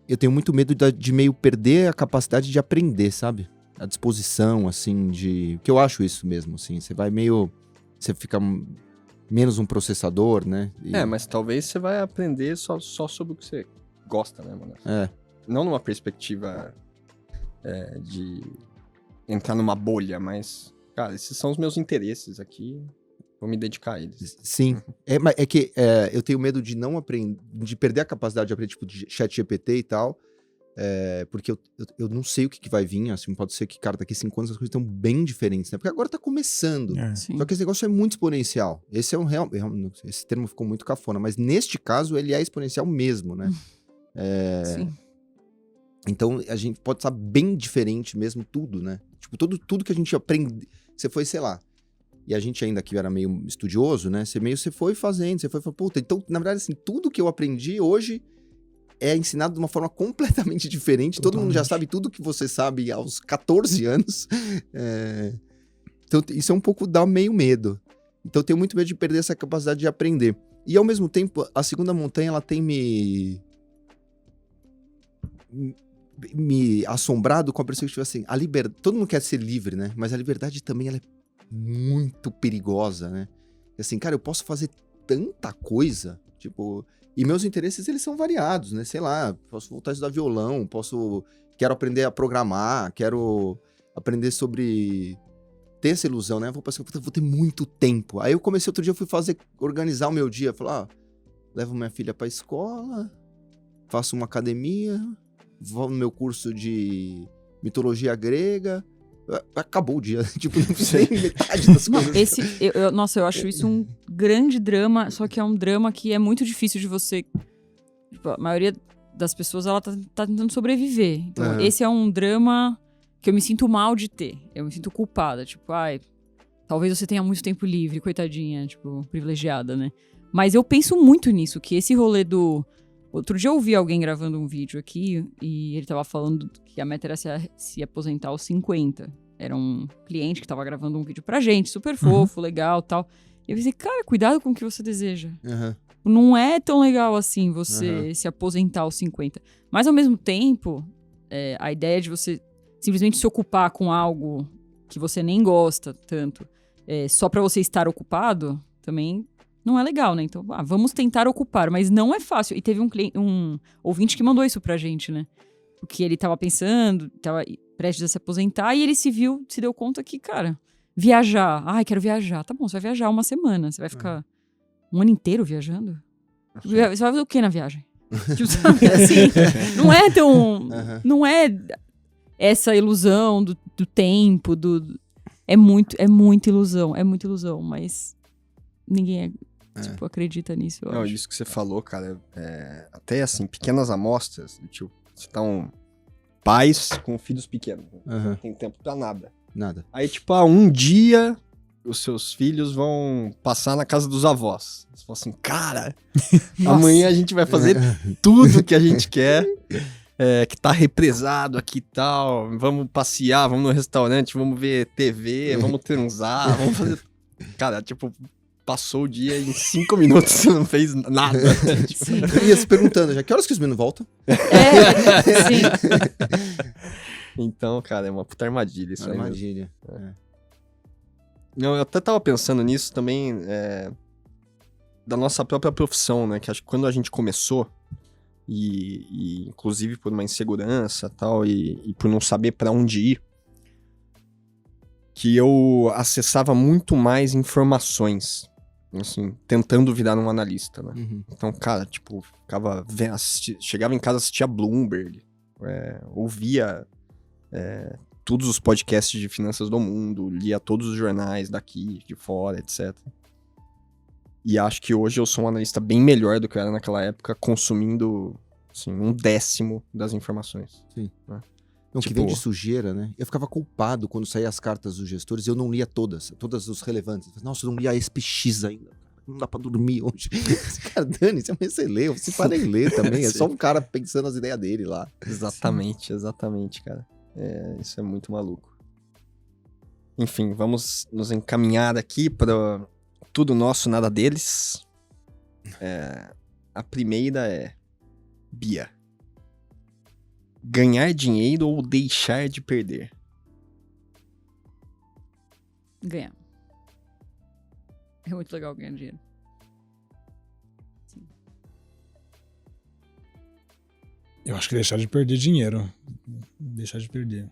Eu tenho muito medo de meio perder a capacidade de aprender, sabe? A disposição, assim, que eu acho isso mesmo, assim. Você fica menos um processador, né? Mas talvez você vai aprender só sobre o que você gosta, né, mano? Não numa perspectiva de entrar numa bolha, mas, cara, esses são os meus interesses aqui. Vou me dedicar a eles. Sim. Mas é que eu tenho medo de não aprender, de perder a capacidade de aprender, tipo, de ChatGPT e tal, porque eu não sei o que vai vir, assim, pode ser que, cara, daqui 5 anos as coisas estão bem diferentes, né? Porque agora tá começando. Só que esse negócio é muito exponencial. Esse esse termo ficou muito cafona, mas neste caso ele é exponencial mesmo, né? Sim. Então a gente pode estar bem diferente mesmo tudo, né? Tipo, tudo que a gente aprende, você foi, sei lá, e a gente ainda que era meio estudioso, né? Você foi fazendo, você foi falando, puta, então, na verdade, assim, tudo que eu aprendi hoje é ensinado de uma forma completamente diferente. Totalmente. Todo mundo já sabe tudo que você sabe aos 14 anos. Então, isso é um pouco, dá meio medo. Então, eu tenho muito medo de perder essa capacidade de aprender. E, ao mesmo tempo, a segunda montanha, ela tem me assombrado com a perspectiva assim, a liberdade, todo mundo quer ser livre, né? Mas a liberdade também, ela é muito perigosa, né? Assim, cara, eu posso fazer tanta coisa, tipo, e meus interesses, eles são variados, né? Sei lá, posso voltar a estudar violão, quero aprender a programar, quero aprender sobre ter essa ilusão, né? Vou ter muito tempo. Aí eu comecei outro dia, eu fui organizar o meu dia, falar, levo minha filha pra escola, faço uma academia, vou no meu curso de mitologia grega, acabou o dia. Tipo, não fiz nem metade das coisas. Nossa, eu acho isso um grande drama, só que é um drama que é muito difícil de você... Tipo, a maioria das pessoas, ela tá tentando sobreviver. Então, esse é um drama que eu me sinto mal de ter. Eu me sinto culpada. Tipo, Talvez você tenha muito tempo livre, coitadinha, tipo, privilegiada, né? Mas eu penso muito nisso, que esse rolê do... Outro dia eu ouvi alguém gravando um vídeo aqui e ele tava falando que a meta era se aposentar aos 50. Era um cliente que tava gravando um vídeo pra gente, super fofo, legal, tal. E eu pensei, cara, cuidado com o que você deseja. Não é tão legal assim você se aposentar aos 50. Mas ao mesmo tempo, a ideia de você simplesmente se ocupar com algo que você nem gosta tanto, só pra você estar ocupado, também não é legal, né? Então, vamos tentar ocupar, mas não é fácil. E teve um ouvinte que mandou isso pra gente, né? Porque ele tava pensando, tava prestes a se aposentar, e ele se deu conta que, cara, viajar. Ai, quero viajar. Tá bom, você vai viajar uma semana, você vai ficar um ano inteiro viajando? Você vai fazer o que na viagem? Tipo, sabe, assim, não é tão... Não é essa ilusão do tempo, é muita ilusão, mas ninguém tipo, acredita nisso, eu acho. Isso que você falou, cara, até assim, pequenas amostras, tipo, você tá pais com filhos pequenos, não tem tempo pra nada. Aí, tipo, um dia os seus filhos vão passar na casa dos avós. Você fala assim, cara, amanhã a gente vai fazer tudo que a gente quer, que tá represado aqui e tal, vamos passear, vamos no restaurante, vamos ver TV, vamos transar, vamos fazer... Cara, tipo... Passou o dia em 5 minutos, você não fez nada. Eu ia se perguntando já, que horas que os meninos voltam? Sim. Então, cara, é uma puta armadilha isso aí. Armadilha. Não, eu até tava pensando nisso também, da nossa própria profissão, né? Que acho que quando a gente começou, e inclusive por uma insegurança tal, e por não saber pra onde ir, que eu acessava muito mais informações, assim, tentando virar um analista, né? Então, cara, tipo, chegava em casa, assistia Bloomberg, ouvia todos os podcasts de finanças do mundo, lia todos os jornais daqui, de fora, etc. E acho que hoje eu sou um analista bem melhor do que eu era naquela época, consumindo, assim, 1/10 das informações. Sim. Né? Não, que vem de sujeira, né? Eu ficava culpado quando saía as cartas dos gestores, eu não lia todas os relevantes. Nossa, eu não li a SPX ainda. Não dá pra dormir hoje. Cara, dane-se, amanhã você lê, você para em ler também. É só um cara pensando as ideias dele lá. Exatamente, cara. Isso é muito maluco. Enfim, vamos nos encaminhar aqui para tudo nosso, nada deles. A primeira é Bia. Ganhar dinheiro ou deixar de perder? Ganhar. É muito legal ganhar dinheiro. Sim. Eu acho que deixar de perder dinheiro. Deixar de perder.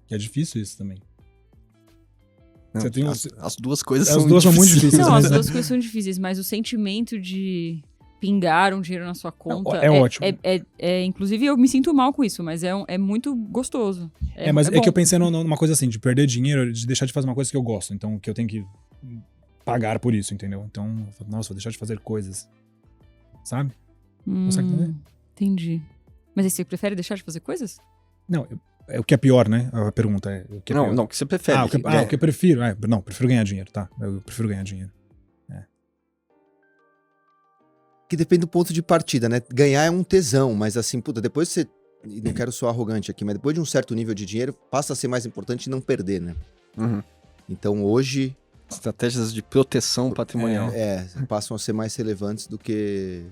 Que é difícil isso também. Não, Você tem as duas coisas as são duas são muito difíceis. Não, mas as duas coisas são difíceis, mas o sentimento de pingar um dinheiro na sua conta é ótimo. Inclusive, eu me sinto mal com isso, mas é muito gostoso. Mas bom. que eu pensei numa coisa assim, de perder dinheiro, de deixar de fazer uma coisa que eu gosto, então que eu tenho que pagar por isso, entendeu? Então, nossa, vou deixar de fazer coisas. Sabe? Consegue entender? Entendi. Mas aí você prefere deixar de fazer coisas? Não, é o que é pior, né? A pergunta é... O que é pior. Não, o que você prefere. O que eu prefiro? Não, prefiro ganhar dinheiro, tá? Eu prefiro ganhar dinheiro. Que depende do ponto de partida, né? Ganhar é um tesão, mas assim, puta, depois você... E não quero soar arrogante aqui, mas depois de um certo nível de dinheiro, passa a ser mais importante não perder, né? Então hoje... Estratégias de proteção patrimonial. Passam a ser mais relevantes do que...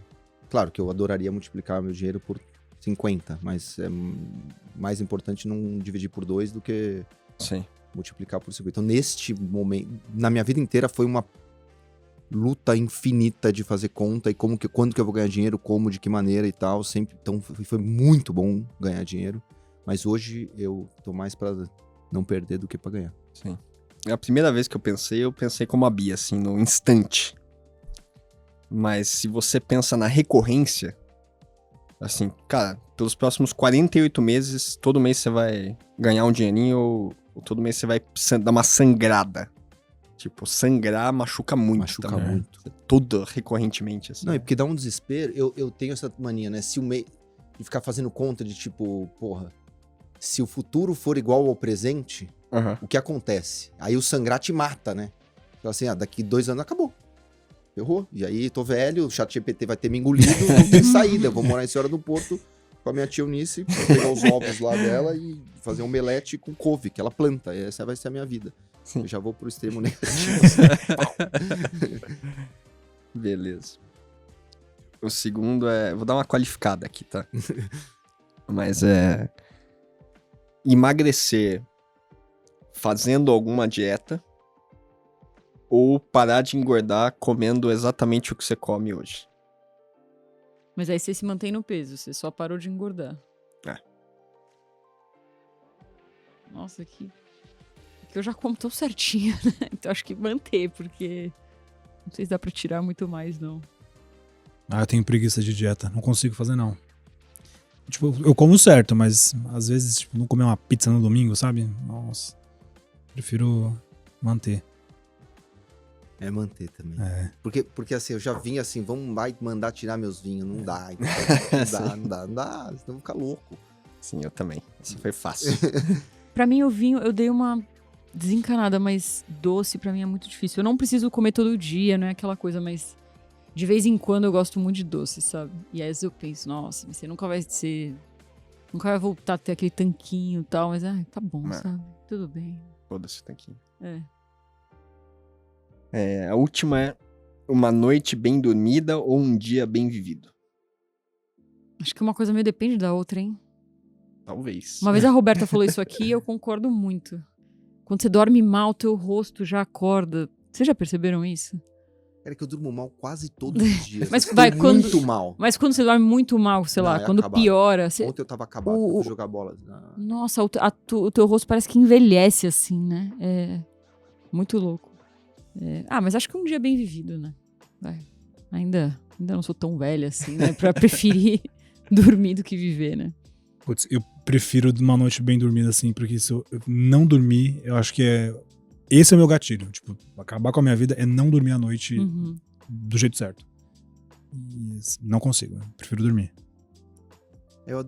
Claro que eu adoraria multiplicar meu dinheiro por 50, mas é mais importante não dividir por 2 do que multiplicar por 50. Então, neste momento, na minha vida inteira, foi uma luta infinita de fazer conta e quando que eu vou ganhar dinheiro, como, de que maneira e tal. Sempre, então, foi muito bom ganhar dinheiro, mas hoje eu tô mais pra não perder do que pra ganhar. Sim. A primeira vez que eu pensei como a Bia, assim, no instante. Mas se você pensa na recorrência, assim, cara, pelos próximos 48 meses, todo mês você vai ganhar um dinheirinho ou todo mês você vai dar uma sangrada. Tipo, sangrar machuca muito. Machuca também. muito. Tudo recorrentemente, assim. Não, e porque dá um desespero, eu tenho essa mania, né? Se o mês de ficar fazendo conta de tipo, porra, se o futuro for igual ao presente, o que acontece? Aí o sangrar te mata, né? Então assim, daqui 2 anos acabou. Errou. E aí, tô velho, o ChatGPT vai ter me engolido, não tem saída. Eu vou morar em Senhora do Porto com a minha tia Eunice, pra pegar os ovos lá dela e fazer um omelete com couve, que ela planta. E essa vai ser a minha vida. Eu já vou pro extremo negativo. Beleza. O segundo vou dar uma qualificada aqui, tá? Mas emagrecer fazendo alguma dieta ou parar de engordar comendo exatamente o que você come hoje. Mas aí você se mantém no peso, você só parou de engordar. Nossa, que eu já como tão certinho, né? Então acho que manter, porque não sei se dá pra tirar muito mais, não. Eu tenho preguiça de dieta, não consigo fazer, não. Tipo, eu como certo, mas às vezes, tipo, não comer uma pizza no domingo, sabe? Nossa, prefiro manter. Manter também. Porque assim, eu já vim assim, vamos lá e mandar tirar meus vinhos. Não dá. Então, não dá, senão eu vou ficar louco. Sim, eu também. Isso foi fácil. Pra mim, o vinho, eu dei uma desencanada, mas doce pra mim é muito difícil. Eu não preciso comer todo dia, não é aquela coisa, mas de vez em quando eu gosto muito de doce, sabe? E aí eu penso, nossa, você nunca vai voltar a ter aquele tanquinho e tal, mas tá bom, sabe? Tudo bem. Foda-se o tanquinho. É. A última é uma noite bem dormida ou um dia bem vivido? Acho que uma coisa meio depende da outra, hein? Talvez. Uma vez a Roberta falou isso aqui e eu concordo muito. Quando você dorme mal, teu rosto já acorda. Vocês já perceberam isso? Era que eu durmo mal quase todos os dias. Mas muito mal. Mas quando você dorme muito mal, sei lá, quando piora... Ontem eu tava acabado, eu fui jogar bola. Nossa, o teu rosto parece que envelhece assim, né? É muito louco. Mas acho que um dia bem vivido, né? Ainda não sou tão velha assim, né? Pra preferir dormir do que viver, né? Putz, eu prefiro uma noite bem dormida, assim, porque se eu não dormir, eu acho que esse é o meu gatilho. Tipo, acabar com a minha vida é não dormir à noite do jeito certo. E não consigo, eu prefiro dormir. Eu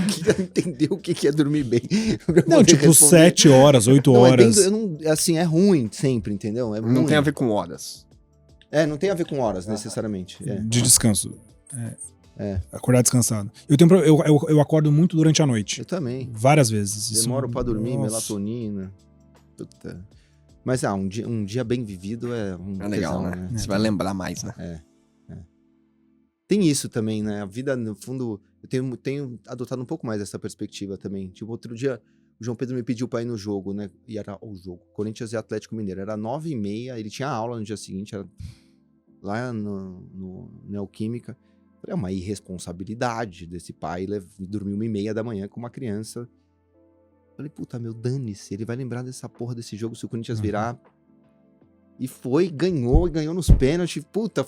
queria entender o que é dormir bem. Não, tipo 7 horas, 8 horas. Assim, é ruim sempre, entendeu? Não tem a ver com horas. Não tem a ver com horas, necessariamente. De descanso. Acordar descansado. Eu acordo muito durante a noite. Eu também. Várias vezes. Demoro pra dormir, melatonina. Puta. Mas um dia bem vivido é legal, tesão, né? Você vai lembrar mais, né? Tem isso também, né? A vida, no fundo, eu tenho adotado um pouco mais essa perspectiva também. Tipo, outro dia, o João Pedro me pediu pra ir no jogo, né? E era o jogo, Corinthians e Atlético Mineiro. Era 9h30, ele tinha aula no dia seguinte, era lá no Neoquímica. É uma irresponsabilidade desse pai dormir 1h30 da manhã com uma criança. Falei, puta, dane-se, ele vai lembrar dessa porra desse jogo se o Corinthians virar. E ganhou nos pênaltis. Puta,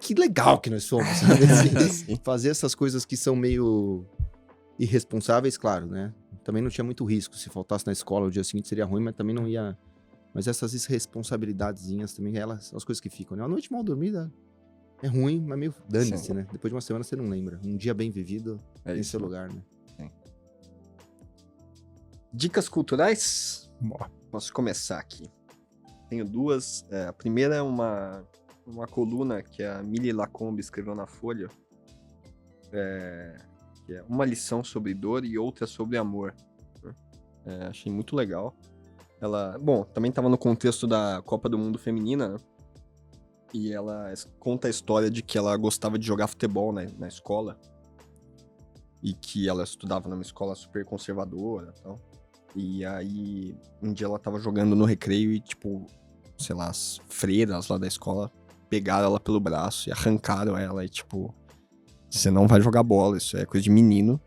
que legal que nós somos, sabe? Assim, fazer essas coisas que são meio irresponsáveis, claro, né? Também não tinha muito risco. Se faltasse na escola o dia seguinte seria ruim, mas também não ia... Mas essas irresponsabilidadezinhas também, elas são as coisas que ficam, né? Uma noite mal dormida é ruim, mas meio dane-se, né? Depois de uma semana você não lembra. Um dia bem vivido tem seu lugar, né? Dicas culturais? Posso começar aqui. Tenho duas. A primeira é uma coluna que a Mili Lacombe escreveu na Folha. Que é uma lição sobre dor e outra sobre amor. Achei muito legal. Ela, também estava no contexto da Copa do Mundo Feminina, né? E ela conta a história de que ela gostava de jogar futebol, né, na escola. E que ela estudava numa escola super conservadora e tal. E aí, um dia ela tava jogando no recreio e, tipo, sei lá, as freiras lá da escola pegaram ela pelo braço e arrancaram ela. E, tipo, você não vai jogar bola, isso é coisa de menino.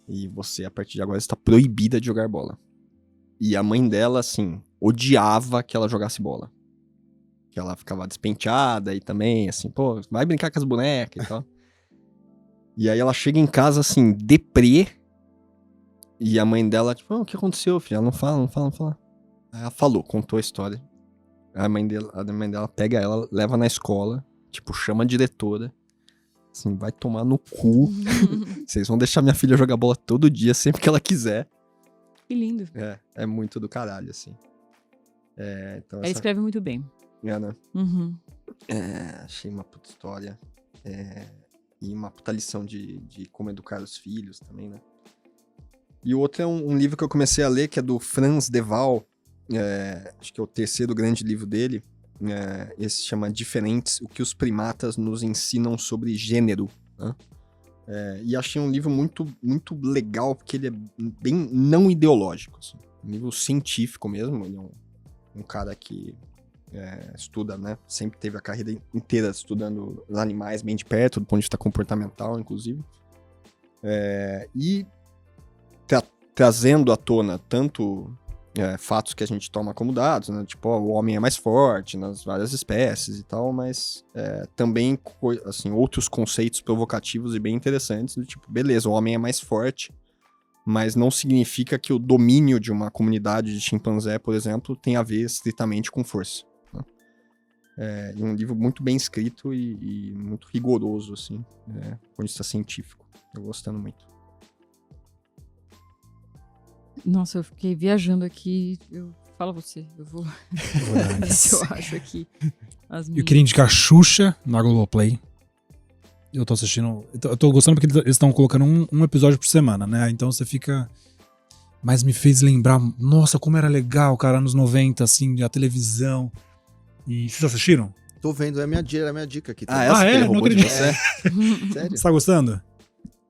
E você, a partir de agora, está proibida de jogar bola. E a mãe dela, assim, odiava que ela jogasse bola. Que ela ficava despenteada e também, assim, pô, vai brincar com as bonecas e tal. E aí ela chega em casa, assim, deprê. E a mãe dela, tipo, o que aconteceu, filha? Ela não fala. Aí ela contou a história. A mãe dela pega ela, leva na escola, tipo, chama a diretora. Assim, vai tomar no cu. Vocês vão deixar minha filha jogar bola todo dia, sempre que ela quiser. Que lindo. É muito do caralho, assim. Então Ela escreve muito bem. Né? Uhum. Achei uma puta história. E uma puta lição de como educar os filhos também, né? E o outro é um livro que eu comecei a ler, que é do Franz de Waal. Acho que é o terceiro grande livro dele. Esse se chama Diferentes, o que os primatas nos ensinam sobre gênero. Né? E achei um livro muito, muito legal, porque ele é bem não ideológico. Assim. Um livro científico mesmo. Ele é um cara que estuda, né? Sempre teve a carreira inteira estudando os animais bem de perto, do ponto de vista comportamental, inclusive. E trazendo à tona tanto fatos que a gente toma como dados, né? Tipo, o homem é mais forte nas várias espécies e tal, mas também, assim, outros conceitos provocativos e bem interessantes, do tipo, beleza, o homem é mais forte, mas não significa que o domínio de uma comunidade de chimpanzé, por exemplo, tem a ver estritamente com força. Né? É um livro muito bem escrito e muito rigoroso, assim, do ponto de vista científico. Eu gostando muito. Nossa, eu fiquei viajando aqui. Fala você, eu vou ver se eu acho aqui as minhas. Eu queria indicar Xuxa na Globoplay. Eu tô assistindo. Eu tô gostando porque eles estão colocando um episódio por semana, né? Então você fica. Mas me fez lembrar. Nossa, como era legal, cara, anos 90, assim, a televisão. E vocês assistiram? Tô vendo, é a minha dica aqui. Não acredito. Sério? Você tá gostando?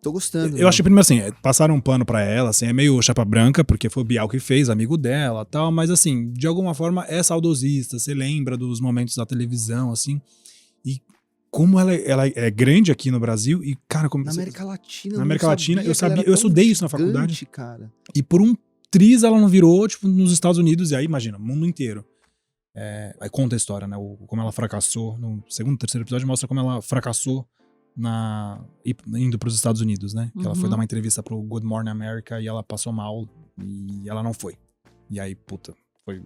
Tô gostando. Eu achei primeiro assim, passaram um pano pra ela, assim, é meio chapa branca, porque foi o Bial que fez, amigo dela e tal, mas assim, de alguma forma é saudosista, você lembra dos momentos da televisão, assim, e como ela é grande aqui no Brasil, e cara, como... Na América Latina. Na América Latina, eu estudei isso na faculdade. Cara. E por um triz ela não virou, tipo, nos Estados Unidos, e aí, imagina, o mundo inteiro. Aí conta a história, né, como ela fracassou, no segundo, terceiro episódio mostra como ela fracassou indo pros Estados Unidos, né? Que ela foi dar uma entrevista pro Good Morning America e ela passou mal e ela não foi. E aí, puta, foi...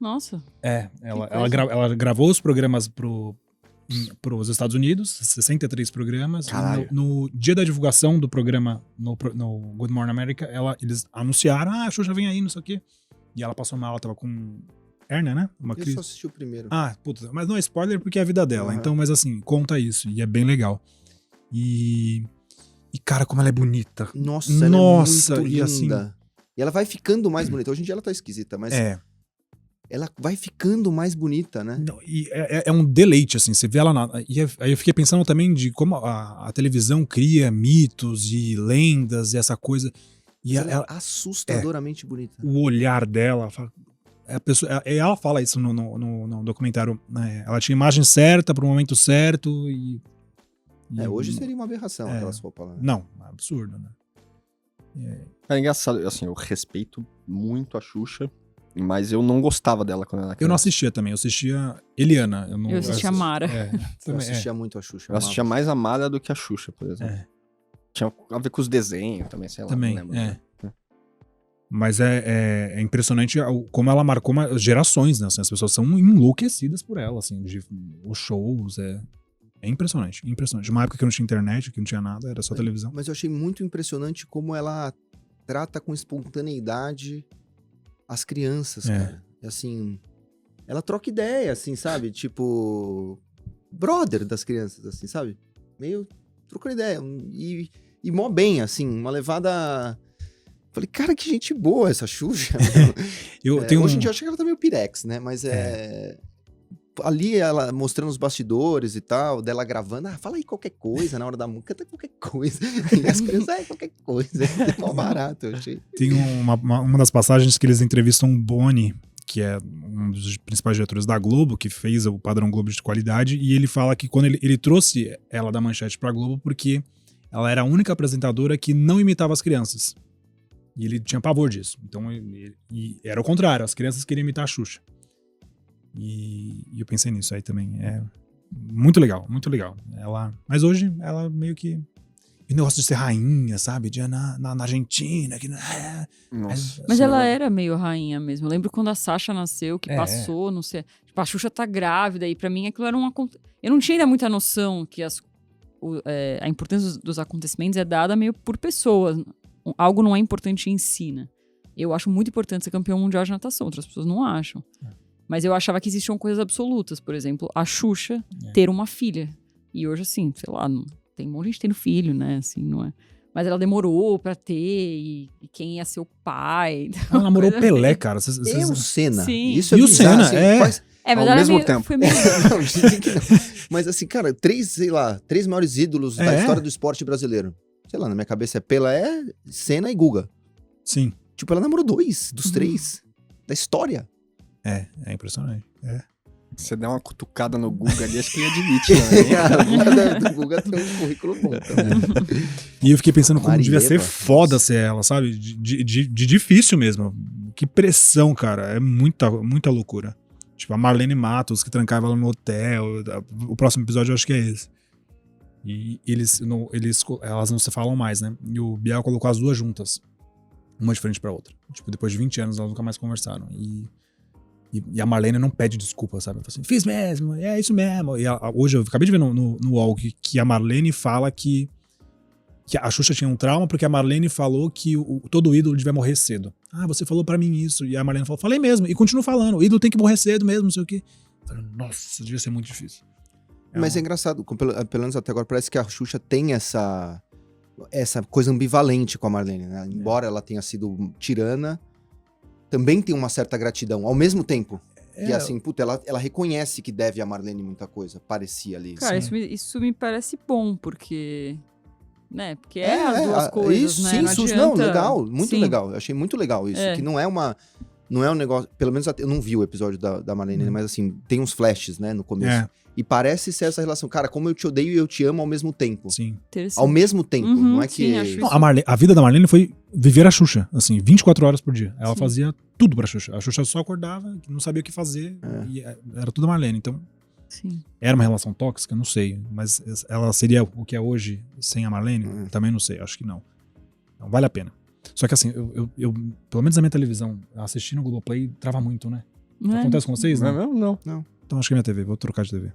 Nossa. Ela gravou os programas pros Estados Unidos, 63 programas. No dia da divulgação do programa no Good Morning America, eles anunciaram, a Xuxa vem aí, não sei o quê. E ela passou mal, ela tava com... hernia, né? Eu só assisti o primeiro. Puta, mas não é spoiler porque é a vida dela. Então, mas assim, conta isso. E é bem legal. E cara, como ela é bonita. Nossa, ela é muito e linda. Assim, e ela vai ficando mais bonita. Hoje em dia ela tá esquisita, mas ela vai ficando mais bonita, né? Não, e é um deleite, assim. Você vê ela e aí eu fiquei pensando também de como a televisão cria mitos e lendas e essa coisa. E ela é assustadoramente bonita. O olhar dela... ela fala isso no documentário, né? Ela tinha a imagem certa pro momento certo e hoje seria uma aberração aquelas roupas lá. Não, é absurdo, né? É engraçado, assim, eu respeito muito a Xuxa, mas eu não gostava dela quando ela era criança. Eu não assistia também, eu assistia Eliana. Eu assistia a Mara. Eu assistia muito a Xuxa. Eu assistia mais a Mara do que a Xuxa, por exemplo. Tinha a ver com os desenhos também, sei lá. Também, não lembro. Mas é impressionante como ela marcou gerações, né? Assim, as pessoas são enlouquecidas por ela, assim, os shows, é impressionante, impressionante. Uma época que não tinha internet, que não tinha nada, era só televisão. Mas eu achei muito impressionante como ela trata com espontaneidade as crianças, cara. Assim, ela troca ideia, assim, sabe? Tipo, brother das crianças, assim, sabe? Meio trocando ideia. E mó bem, assim, uma levada... Falei, cara, que gente boa essa Xuxa. Hoje em dia eu acho que ela tá meio pirex, né? Mas ali ela mostrando os bastidores e tal, dela gravando, fala aí qualquer coisa na hora da música, canta qualquer coisa. E as crianças, qualquer coisa. É mó barato, eu achei. Tem uma das passagens que eles entrevistam o Boni, que é um dos principais diretores da Globo, que fez o padrão Globo de qualidade, e ele fala que quando ele trouxe ela da Manchete pra Globo, porque ela era a única apresentadora que não imitava as crianças. E ele tinha pavor disso. Então, e era o contrário, as crianças queriam imitar a Xuxa. E eu pensei nisso aí também. É muito legal, muito legal. Mas hoje, ela meio que... E o negócio de ser rainha, sabe? Na Argentina. Que, Nossa. Mas ela era meio rainha mesmo. Eu lembro quando a Sasha nasceu, que passou, não sei... Tipo, a Xuxa tá grávida, e pra mim aquilo era uma... Eu não tinha ainda muita noção que a importância dos acontecimentos é dada meio por pessoas. Algo não é importante em si, né? Eu acho muito importante ser campeão mundial de natação, outras pessoas não acham. Mas eu achava que existiam coisas absolutas. Por exemplo, a Xuxa ter uma filha. E hoje, assim, sei lá, tem um monte de gente tendo filho, né? Assim, não é... Mas ela demorou pra ter, e quem ia ser o pai. Ela namorou o Pelé, cara. E o Senna. Sim. Isso é E o bizarro, Senna, assim, mas ao ela mesmo tempo. foi meio... Não, dizem que não. Mas assim, cara, três maiores ídolos da história do esporte brasileiro. Sei lá, na minha cabeça é Pelé, Senna e Guga. Sim. Tipo, ela namorou 2 dos 3 da história. É impressionante. Você der uma cutucada no Guga ali, acho que ele admite, né? A Guga do Guga tem um currículo bom também. E eu fiquei pensando como Marieva. devia ser foda ser ela, sabe? De difícil mesmo. Que pressão, cara. É muita loucura. Tipo, a Marlene Matos, que trancava ela no hotel. O próximo episódio eu acho que é esse. E elas não se falam mais, né? E o Biel colocou as duas juntas. Uma de frente pra outra. Tipo, depois de 20 anos elas nunca mais conversaram. E a Marlene não pede desculpa, sabe? Ela fala assim, fiz mesmo, é isso mesmo. E hoje eu acabei de ver no UOL que a Marlene fala que a Xuxa tinha um trauma porque a Marlene falou que todo ídolo devia morrer cedo. Ah, você falou pra mim isso. E a Marlene falou, falei mesmo. E continuo falando, o ídolo tem que morrer cedo mesmo, não sei o quê. Eu falei, nossa, devia ser muito difícil. Mas é engraçado, pelo menos até agora parece que a Xuxa tem essa coisa ambivalente com a Marlene, né? Embora ela tenha sido tirana, também tem uma certa gratidão, ao mesmo tempo. E assim, puta, ela reconhece que deve a Marlene muita coisa, parecia ali. Cara, isso me parece bom, porque... Né? Porque as duas coisas, isso, né? Sim, não isso, adianta... legal, muito Sim. legal. Eu achei muito legal isso, que não é um negócio... Pelo menos eu não vi o episódio da Marlene, mas assim, tem uns flashes, né, no começo. E parece ser essa relação. Cara, como eu te odeio e eu te amo ao mesmo tempo. Sim. Ao mesmo tempo, não é que... Sim, acho Não, a vida da Marlene foi viver a Xuxa, assim, 24 horas por dia. Ela fazia tudo pra Xuxa. A Xuxa só acordava, não sabia o que fazer, e era tudo a Marlene. Então, era uma relação tóxica? Não sei. Mas ela seria o que é hoje sem a Marlene? Também não sei, acho que não. Então, vale a pena. Só que assim, eu pelo menos na minha televisão, assistindo o Globoplay trava muito, né? Acontece com vocês, né? Não. Então acho que é minha TV, vou trocar de TV.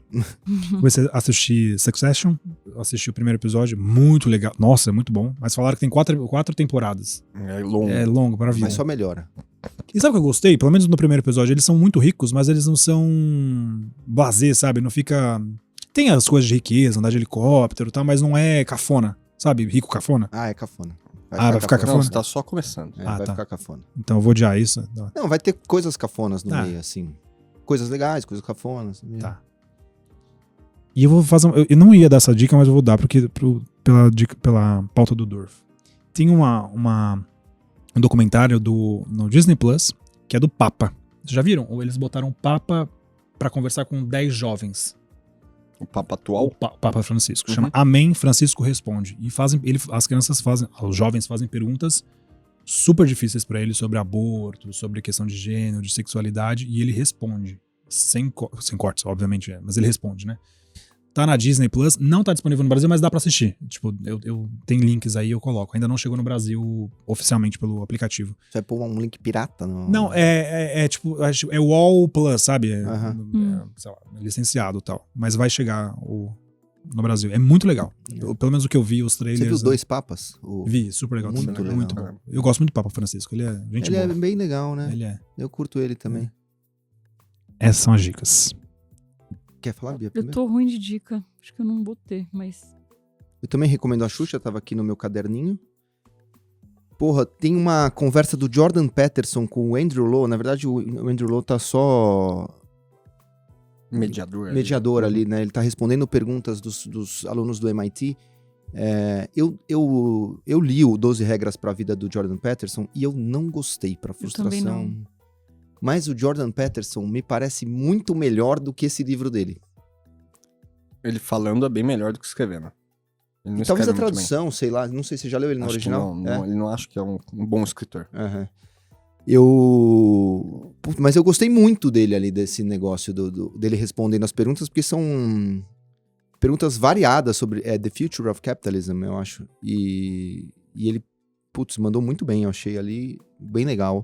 Comecei a assistir Succession, assisti o primeiro episódio, muito legal. Nossa, é muito bom. Mas falaram que tem quatro temporadas. É longo. É longo para a vida. Mas só melhora. E sabe o que eu gostei? Pelo menos no primeiro episódio, eles são muito ricos, mas eles não são blasé, sabe? Não fica... Tem as coisas de riqueza, andar de helicóptero e tal, mas não é cafona, sabe? Rico cafona. Ah, é cafona. Vai ficar cafona? Não, você tá só começando. Vai tá. ficar cafona. Então eu vou odiar isso. Não, vai ter coisas cafonas no meio, assim. Coisas legais, coisas cafonas. Tá. E eu vou fazer... Eu não ia dar essa dica, mas eu vou dar pela pauta do Dorf. Tem um documentário no Disney Plus, que é do Papa. Vocês já viram? Ou eles botaram o Papa pra conversar com 10 jovens. O Papa atual? O Papa Francisco. Chama Amém, Francisco Responde. E os jovens fazem perguntas super difíceis pra ele sobre aborto, sobre questão de gênero, de sexualidade, e ele responde. Sem cortes, obviamente, mas ele responde, né? Tá na Disney Plus, não tá disponível no Brasil, mas dá pra assistir. Tipo, eu tenho links aí, eu coloco. Ainda não chegou no Brasil oficialmente pelo aplicativo. Você vai pôr um link pirata? Não, tipo, é o All Plus, sabe? Sei lá, licenciado e tal. Mas vai chegar no Brasil. É muito legal. Pelo menos o que eu vi, os trailers... Você viu os 2 papas? Vi, super legal. Muito também. legal. Muito bom. Eu gosto muito do Papa Francisco. Ele é gente boa. Ele é bem legal, né? Ele é. Eu curto ele também. Essas são as dicas. Quer falar, Bia? Eu primeiro? tô ruim de dica. Acho que eu não botei, mas... Eu também recomendo a Xuxa, tava aqui no meu caderninho. Porra, tem uma conversa do Jordan Peterson com o Andrew Lo. Na verdade, o Andrew Lo tá só... mediador ali, né? Ele tá respondendo perguntas dos alunos do MIT. Eu li o 12 Regras para a Vida do Jordan Peterson e eu não gostei, pra frustração. Eu também não. Mas o Jordan Peterson me parece muito melhor do que esse livro dele. Ele falando é bem melhor do que escrevendo. Ele não Talvez a escreve muito tradução, sei lá, não sei se você já leu ele no Acho que original. não, ele não acha que é um bom escritor. Aham. Mas eu gostei muito dele ali, desse negócio dele respondendo as perguntas, porque são perguntas variadas sobre The Future of Capitalism, eu acho. E ele, mandou muito bem, eu achei ali bem legal.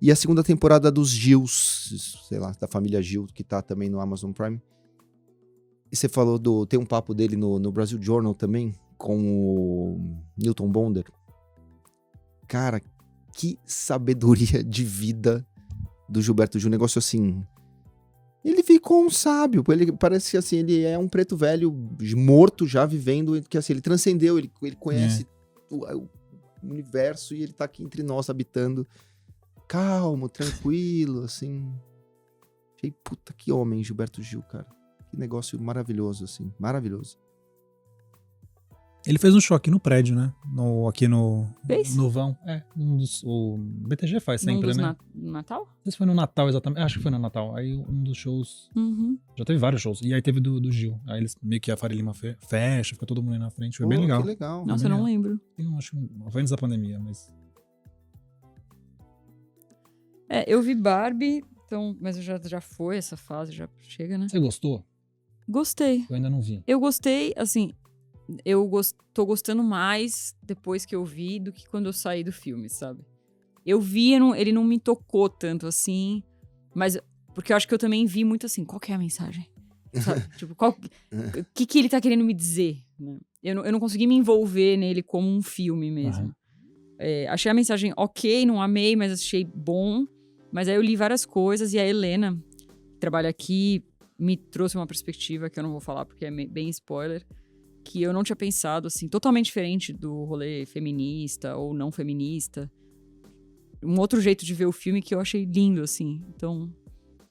E a segunda temporada dos Gills, sei lá, da família Gil, que tá também no Amazon Prime. você falou tem um papo dele no Brasil Journal também, com o Newton Bonder. Cara, que sabedoria de vida do Gilberto Gil. Um negócio assim... Ele ficou um sábio. Ele parece que assim, ele é um preto velho morto já vivendo, que assim, ele transcendeu, ele conhece o universo e ele tá aqui entre nós habitando. Calmo, tranquilo, assim. Achei, puta, que homem, Gilberto Gil, cara. Que negócio maravilhoso, assim. Maravilhoso. Ele fez um show aqui no prédio, né? Aqui no vão. O BTG faz sempre, né? No Natal? Não sei se foi no Natal, exatamente. Acho que foi no Natal. Aí um dos shows... Já teve vários shows. E aí teve do Gil. Aí eles meio que a Faria Lima fecha, fica todo mundo aí na frente. Foi bem legal. Que legal. Nossa, eu não lembro. Eu acho que foi antes da pandemia, mas... Eu vi Barbie, então, mas já foi essa fase, já chega, né? Você gostou? Gostei. Eu ainda não vi. Eu gostei, assim... tô gostando mais depois que eu vi do que quando eu saí do filme, sabe? Eu vi, ele não me tocou tanto assim, mas porque eu acho que eu também vi muito assim, qual que é a mensagem? Sabe? Tipo, o que ele tá querendo me dizer? Né? Eu não consegui me envolver nele como um filme mesmo. Achei a mensagem ok, não amei, mas achei bom. Mas aí eu li várias coisas e a Helena, que trabalha aqui, me trouxe uma perspectiva que eu não vou falar porque é bem spoiler, que eu não tinha pensado, assim, totalmente diferente do rolê feminista ou não feminista. Um outro jeito de ver o filme que eu achei lindo, assim. Então,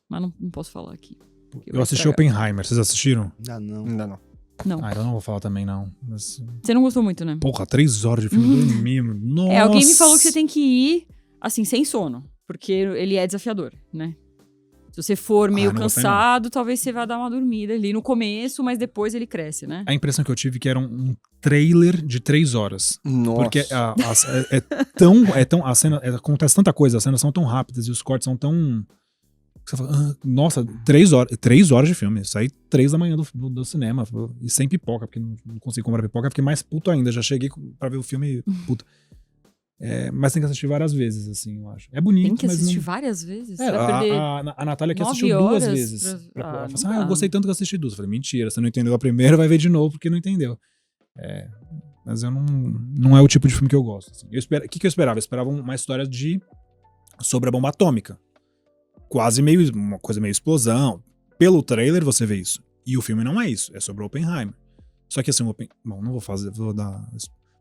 mas não posso falar aqui. Eu assisti Oppenheimer, vocês assistiram? Ainda não. Não. Eu não vou falar também, não. Mas... Você não gostou muito, né? Porra, 3 horas de filme dormindo. Nossa! Alguém me falou que você tem que ir, assim, sem sono. Porque ele é desafiador, né? Se você for meio cansado, talvez você vá dar uma dormida ali no começo, mas depois ele cresce, né? A impressão que eu tive é que era um trailer de 3 horas. Nossa. Porque a cena, acontece tanta coisa, as cenas são tão rápidas e os cortes são tão... Você fala, nossa, 3 horas de filme. Saí 3 da manhã do cinema. E sem pipoca, porque não consegui comprar pipoca. Fiquei mais puto ainda. Já cheguei pra ver o filme puto. Mas tem que assistir várias vezes, assim, eu acho. É bonito, tem que mas assistir não... várias vezes? A Natália que assistiu 2 vezes. Ela falou assim, eu gostei tanto que eu assisti 2. Eu falei, mentira, você não entendeu a primeira, vai ver de novo porque não entendeu. Mas eu não é o tipo de filme que eu gosto. Assim. O que eu esperava? Eu esperava uma história sobre a bomba atômica. Quase uma coisa meio explosão. Pelo trailer você vê isso. E o filme não é isso, é sobre o Oppenheimer. Só que assim, bom, não vou dar...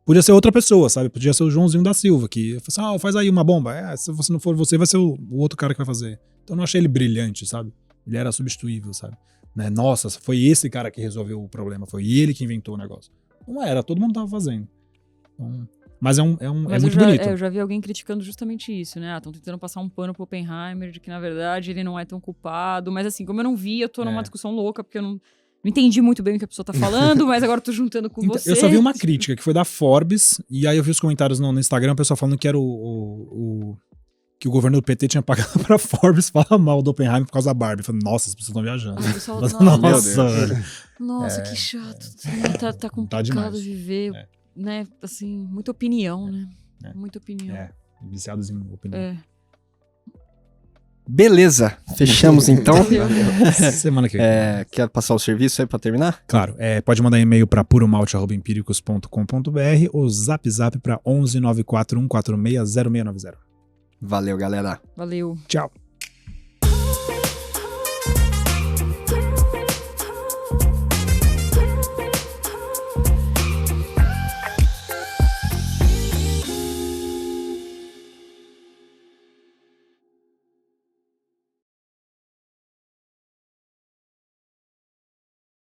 Podia ser outra pessoa, sabe? Podia ser o Joãozinho da Silva, que fala assim, faz aí uma bomba. Se você não for você, vai ser o outro cara que vai fazer. Então eu não achei ele brilhante, sabe? Ele era substituível, sabe? Né? Nossa, foi esse cara que resolveu o problema, foi ele que inventou o negócio. Não era, todo mundo tava fazendo. Então, mas é muito bonito. Eu já vi alguém criticando justamente isso, né? Estão tentando passar um pano pro Oppenheimer, de que na verdade ele não é tão culpado. Mas assim, como eu não vi, eu tô numa discussão louca, porque eu não entendi muito bem o que a pessoa tá falando, mas agora eu tô juntando com você. Eu só vi uma crítica, que foi da Forbes, e aí eu vi os comentários no Instagram, o pessoal falando que era que o governo do PT tinha pagado pra Forbes falar mal do Oppenheimer por causa da Barbie. Eu falei, nossa, as pessoas estão viajando. Nossa, que chato. Tá complicado demais. Viver, né? Assim, muita opinião, né? Muita opinião. Viciados em opinião. Beleza, fechamos então. Semana que vem. Quer passar o serviço aí pra terminar? Claro, pode mandar e-mail pra puromalte@empiricus.com.br ou zap pra 11 941 46 0690. Valeu, galera. Valeu. Tchau.